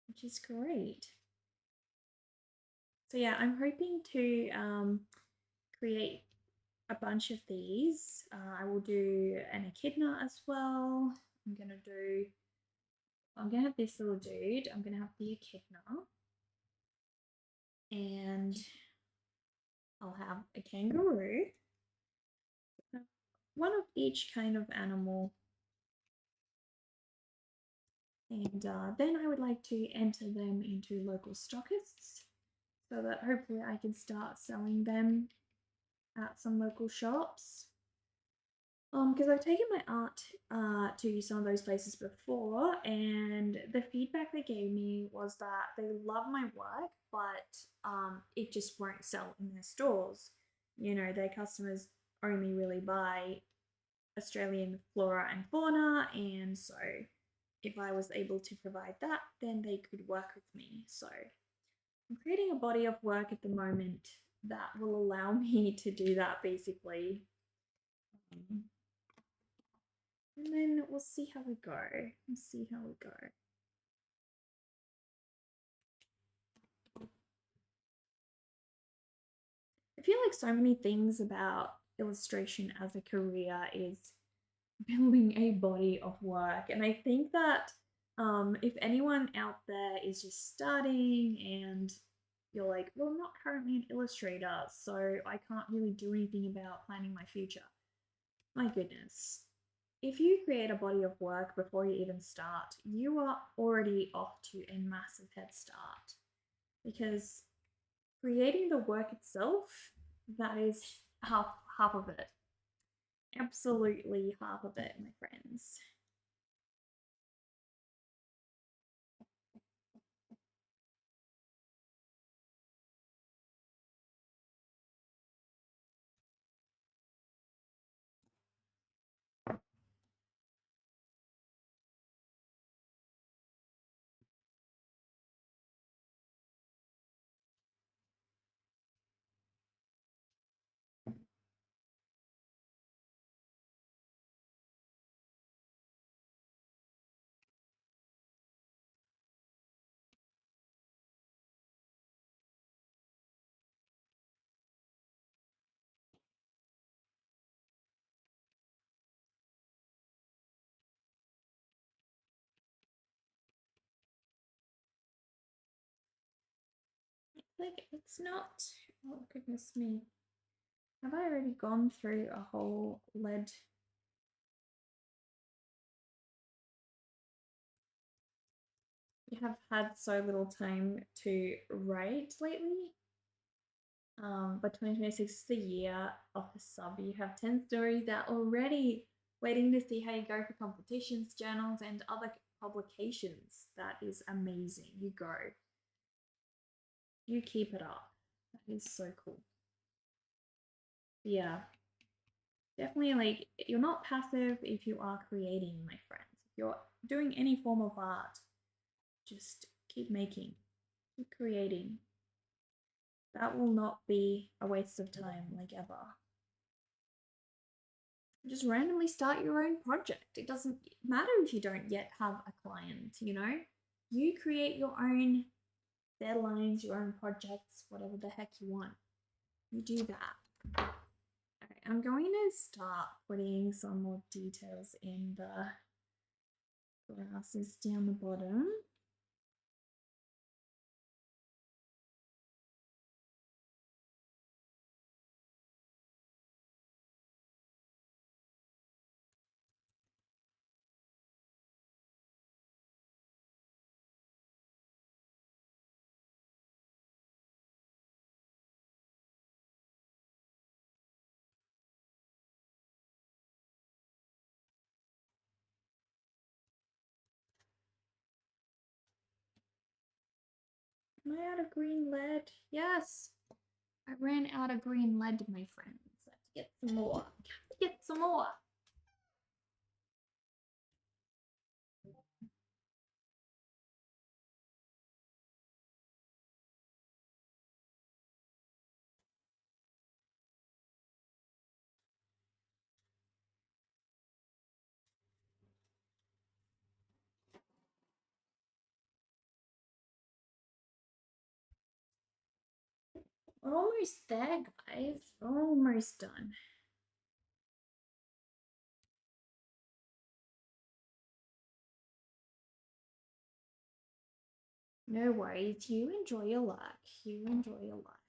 which is great. So yeah, I'm hoping to create a bunch of these. I will do an echidna as well. I'm gonna have this little dude. I'm gonna have the echidna, and I'll have a kangaroo. One of each kind of animal. And then I would like to enter them into local stockists so that hopefully I can start selling them at some local shops. Because I've taken my art to some of those places before, and the feedback they gave me was that they love my work, but it just won't sell in their stores. You know, their customers only really buy Australian flora and fauna, and so if I was able to provide that, then they could work with me. So I'm creating a body of work at the moment that will allow me to do that basically. And then we'll see how we go. We'll see how we go. I feel like so many things about illustration as a career is building a body of work. And I think that if anyone out there is just starting and you're like, well, I'm not currently an illustrator, so I can't really do anything about planning my future. My goodness. If you create a body of work before you even start, you are already off to a massive head start because creating the work itself, that is half of it. Absolutely half of it, my friends. Like, it's not. Oh, goodness me. Have I already gone through a whole lead? You have had so little time to write lately. But 2026 is the year of the sub. You have 10 stories out already, waiting to see how you go for competitions, journals, and other publications. That is amazing. You go. You keep it up. That is so cool. Yeah. Definitely, like, you're not passive if you are creating, my friends. If you're doing any form of art, just keep making, keep creating. That will not be a waste of time, like ever. Just randomly start your own project. It doesn't matter if you don't yet have a client, you know? You create your own deadlines, your own projects, whatever the heck you want. You do that. Okay, I'm going to start putting some more details in the grasses down the bottom. Am I out of green lead? Yes. I ran out of green lead, my friends. I have to get some more. Get some more. We're almost there, guys. We're almost done. No worries. You enjoy your luck. You enjoy your luck.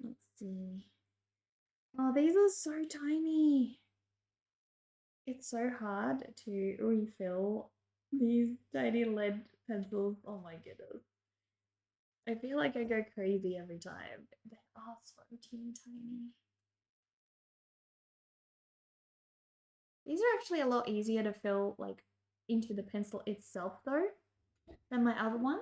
Let's see. Oh, these are so tiny. It's so hard to refill these tiny lead pencils. Oh my goodness. I feel like I go crazy every time. They are so teeny tiny. These are actually a lot easier to fill like into the pencil itself though than my other ones.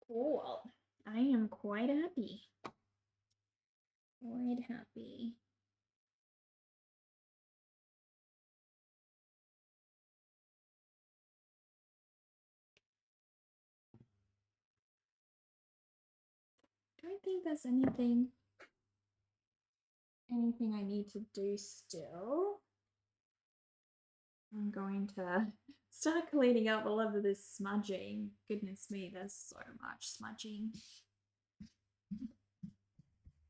Cool. I am quite happy. Quite happy. Don't think there's anything I need to do still. I'm going to start cleaning up all of this smudging. Goodness me, there's so much smudging.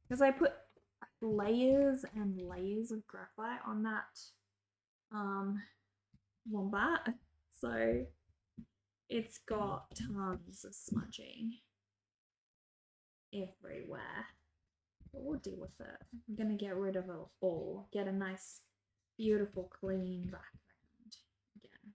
Because I put layers and layers of graphite on that wombat, so it's got tons of smudging everywhere. But we'll deal with it. I'm gonna get rid of it all. Get a nice, beautiful, clean background again.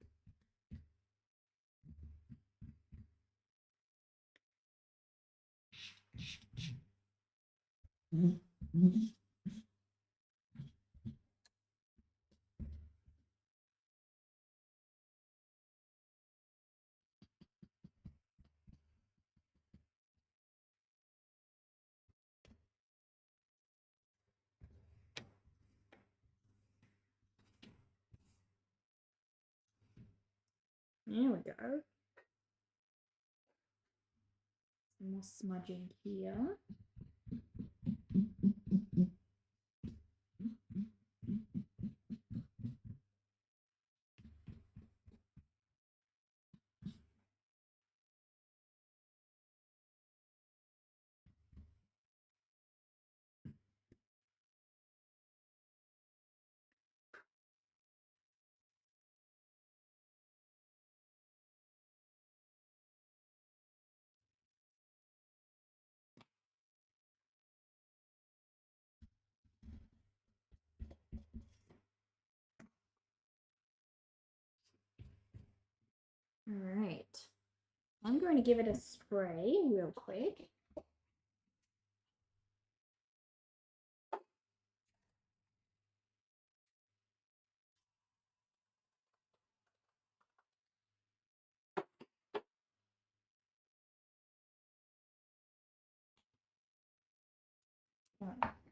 There we go. Some more smudging here. All right. I'm going to give it a spray real quick.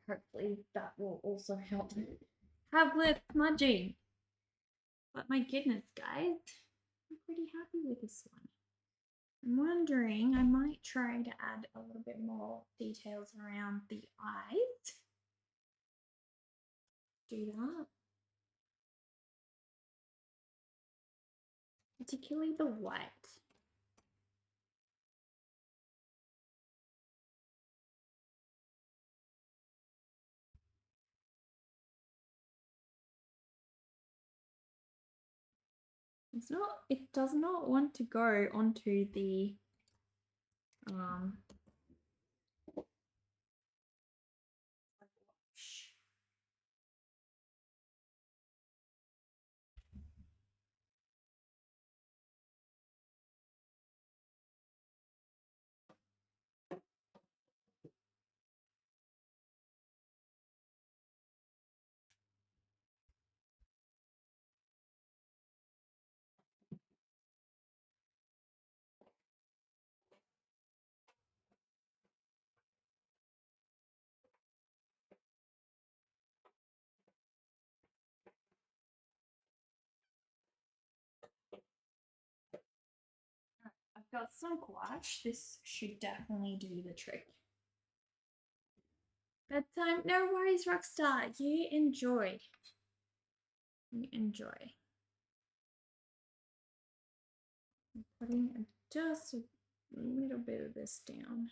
Hopefully that will also help have less smudging. But my goodness, guys, I'm pretty happy with this one. I'm wondering, I might try to add a little bit more details around the eyes. Do that. Particularly the white. It does not want to go onto the I've got some gouache. This should definitely do the trick. Bedtime, no worries, Rockstar. You enjoy. You enjoy. I'm putting just a little bit of this down.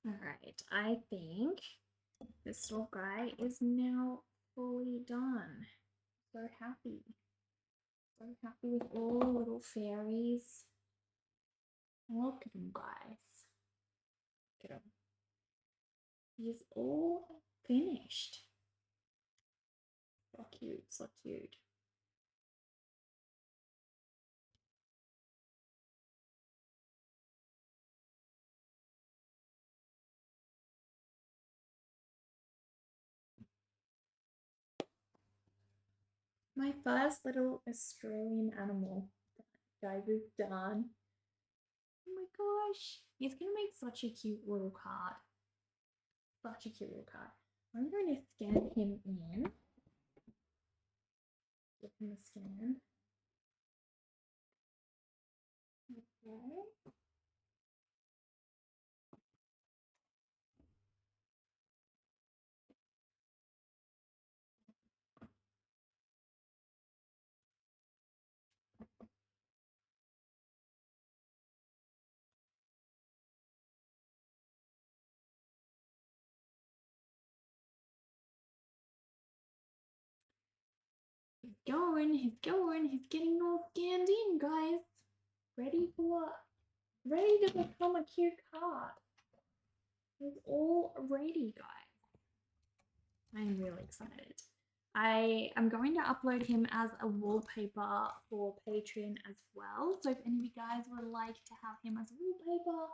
Alright, I think this little guy is now fully done. So happy. So happy with all the little fairies. Look at him, guys. Look at him. He's all finished. So cute, so cute. My first little Australian animal, guys, is done. Oh my gosh. He's gonna make such a cute little card. Such a cute little card. I'm going to scan him in. Give him a scan. Okay. He's going, he's getting all scanned in, guys. Ready to become a cute card. He's all ready, guys. I am really excited. I am going to upload him as a wallpaper for Patreon as well. So if any of you guys would like to have him as a wallpaper,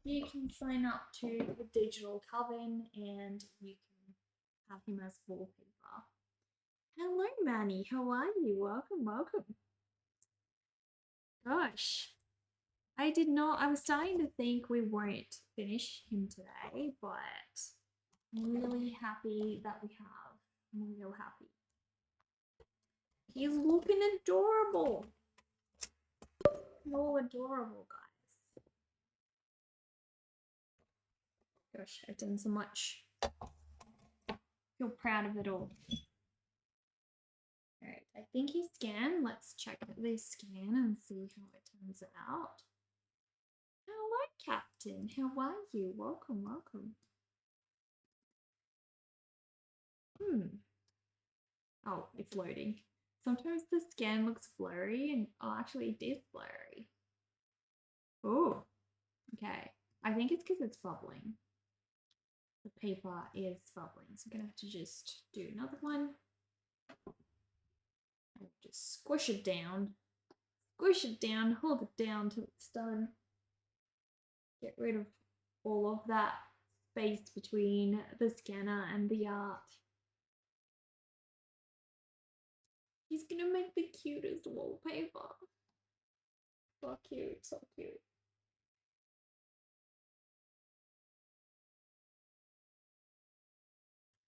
you can sign up to the digital coven and you can have him as wallpaper. Hello, Manny. How are you? Welcome, welcome. Gosh, I did not. I was starting to think we won't finish him today, but I'm really happy that we have. I'm real happy. He's looking adorable. All adorable, guys. Gosh, I've done so much. Feel proud of it all. Alright, I think he's scanned. Let's check this scan and see how it turns out. Hello, Captain. How are you? Welcome, welcome. Oh, it's loading. Sometimes the scan looks blurry and oh, actually it is blurry. Oh, okay. I think it's because it's bubbling. The paper is bubbling, so I'm gonna have to just do another one. And just squish it down, hold it down till it's done. Get rid of all of that space between the scanner and the art. He's gonna make the cutest wallpaper. So cute, so cute.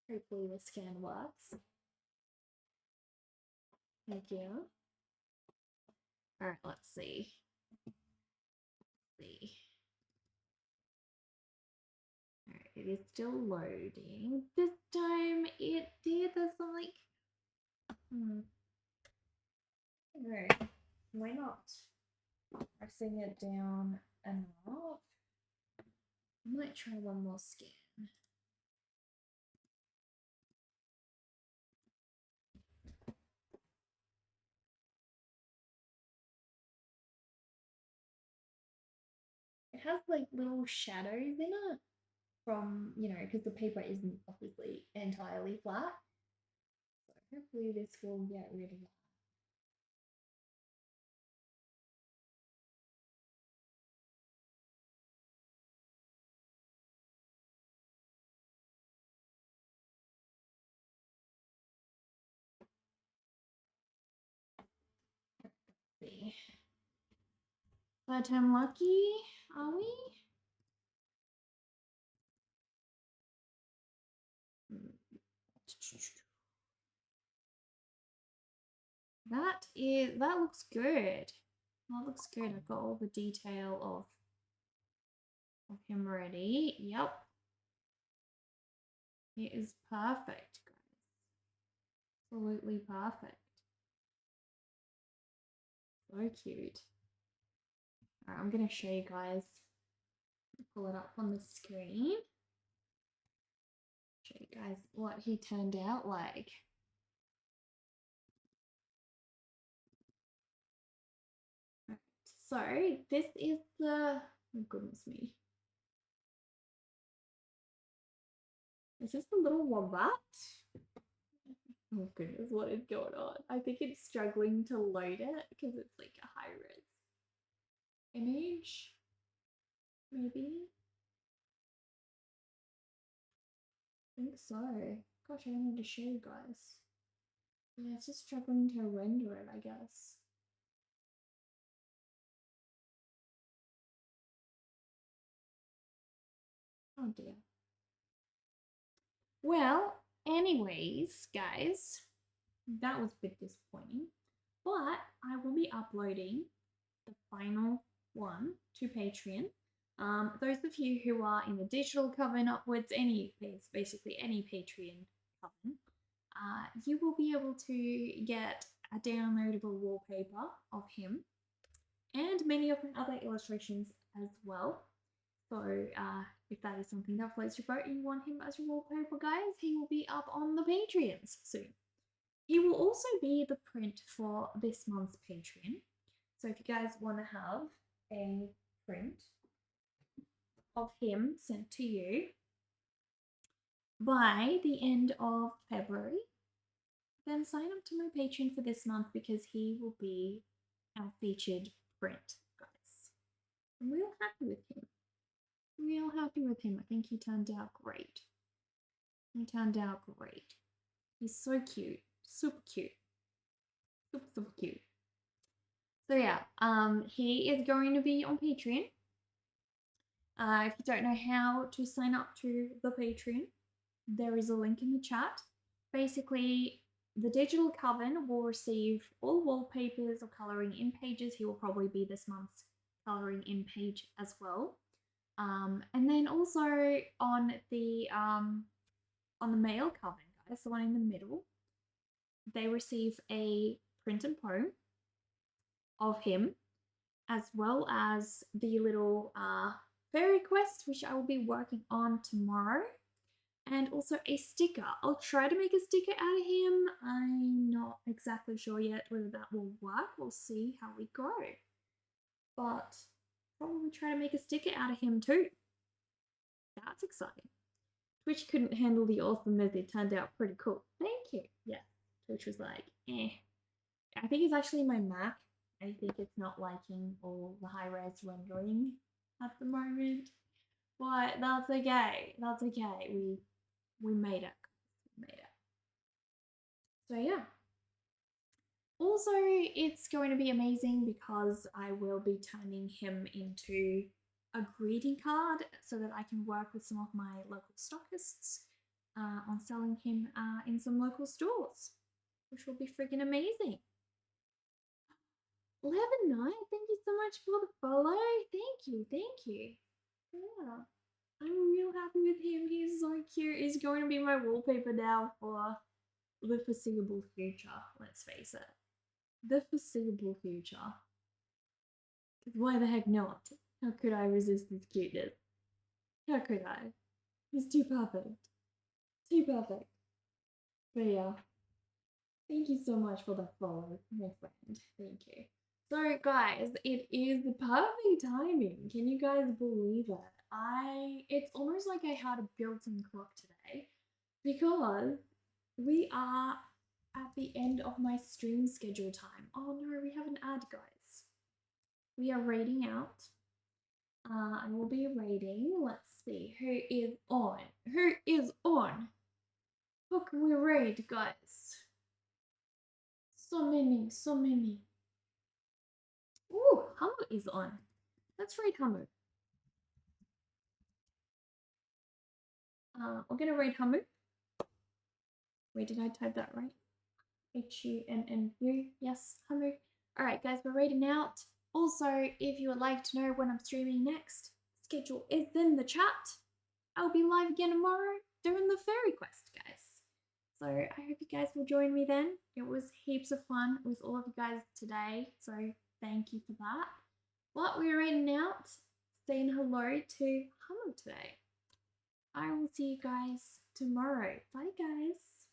Hopefully the scan works. Thank you. Alright, let's see. Alright, it is still loading. This time it did this like okay. Why not? Pressing it down enough. I might try one more scan. It has like little shadows in it from, you know, because the paper isn't obviously entirely flat. So hopefully this will get rid of that. Let's see. Third time lucky, are we? That looks good. That looks good. I've got all the detail of him ready. Yep. It is perfect, guys. Absolutely perfect. So cute. Alright, I'm gonna show you guys Pull it up on the screen. Show you guys what he turned out like. Right. So this is the, oh goodness me. Is this the little wombat? Oh goodness, what is going on? I think it's struggling to load it because it's like a high res image. Maybe. I think so. Gosh, I wanted to show you guys. Yeah, it's just struggling to render it, I guess. Oh dear. Well, anyways, guys, that was a bit disappointing. But I will be uploading the final one to Patreon. Those of you who are in the digital coven upwards, basically any Patreon coven, you will be able to get a downloadable wallpaper of him and many of the other illustrations as well. So if that is something that floats your boat and you want him as your wallpaper, guys, he will be up on the Patreons soon. He will also be the print for this month's Patreon. So if you guys want to have a print of him sent to you by the end of February, then sign up to my Patreon for this month because he will be our featured print, guys. I'm real happy with him. Real happy with him. I think he turned out great. He turned out great. He's so cute. Super cute. Super cute. So yeah, he is going to be on Patreon. If you don't know how to sign up to the Patreon, there is a link in the chat. Basically, the digital coven will receive all wallpapers or coloring in pages. He will probably be this month's coloring in page as well. And then also on the male coven, guys, the one in the middle, they receive a print and poem of him, as well as the little fairy quest, which I will be working on tomorrow, and also a sticker. I'll try to make a sticker out of him. I'm not exactly sure yet whether that will work. We'll see how we go. But probably try to make a sticker out of him too. That's exciting. Twitch couldn't handle the awesomeness. It turned out pretty cool. Thank you. Yeah, Twitch was like, eh. I think it's actually my Mac. I think it's not liking all the high-res rendering at the moment. But that's okay. That's okay. We made it. We made it. So yeah. Also, it's going to be amazing because I will be turning him into a greeting card so that I can work with some of my local stockists on selling him in some local stores, which will be friggin' amazing. 11-9, thank you so much for the follow. Thank you, thank you. Yeah, I'm real happy with him. He's so cute. He's going to be my wallpaper now for the foreseeable future, let's face it. The foreseeable future. Why the heck not? How could I resist this cuteness? How could I? He's too perfect. Too perfect. But yeah. Thank you so much for the follow, my friend. Thank you. So guys, it is the perfect timing. Can you guys believe it? It's almost like I had a built-in clock today because we are at the end of my stream schedule time. Oh no, we have an ad, guys. We are raiding out. I will be raiding. Let's see who is on. Who is on? Who can we raid, guys? So many, so many. Ooh, Hummer is on. Let's raid Hummer. We're gonna raid Hummer. Wait, did I type that right? Hummu. Yes, Hummer. Alright, guys, we're raiding out. Also, if you would like to know when I'm streaming next, schedule is in the chat. I'll be live again tomorrow doing the fairy quest, guys. So I hope you guys will join me then. It was heaps of fun with all of you guys today, so thank you for that. What we're raiding out, saying hello to Hannah today. I will see you guys tomorrow. Bye, guys.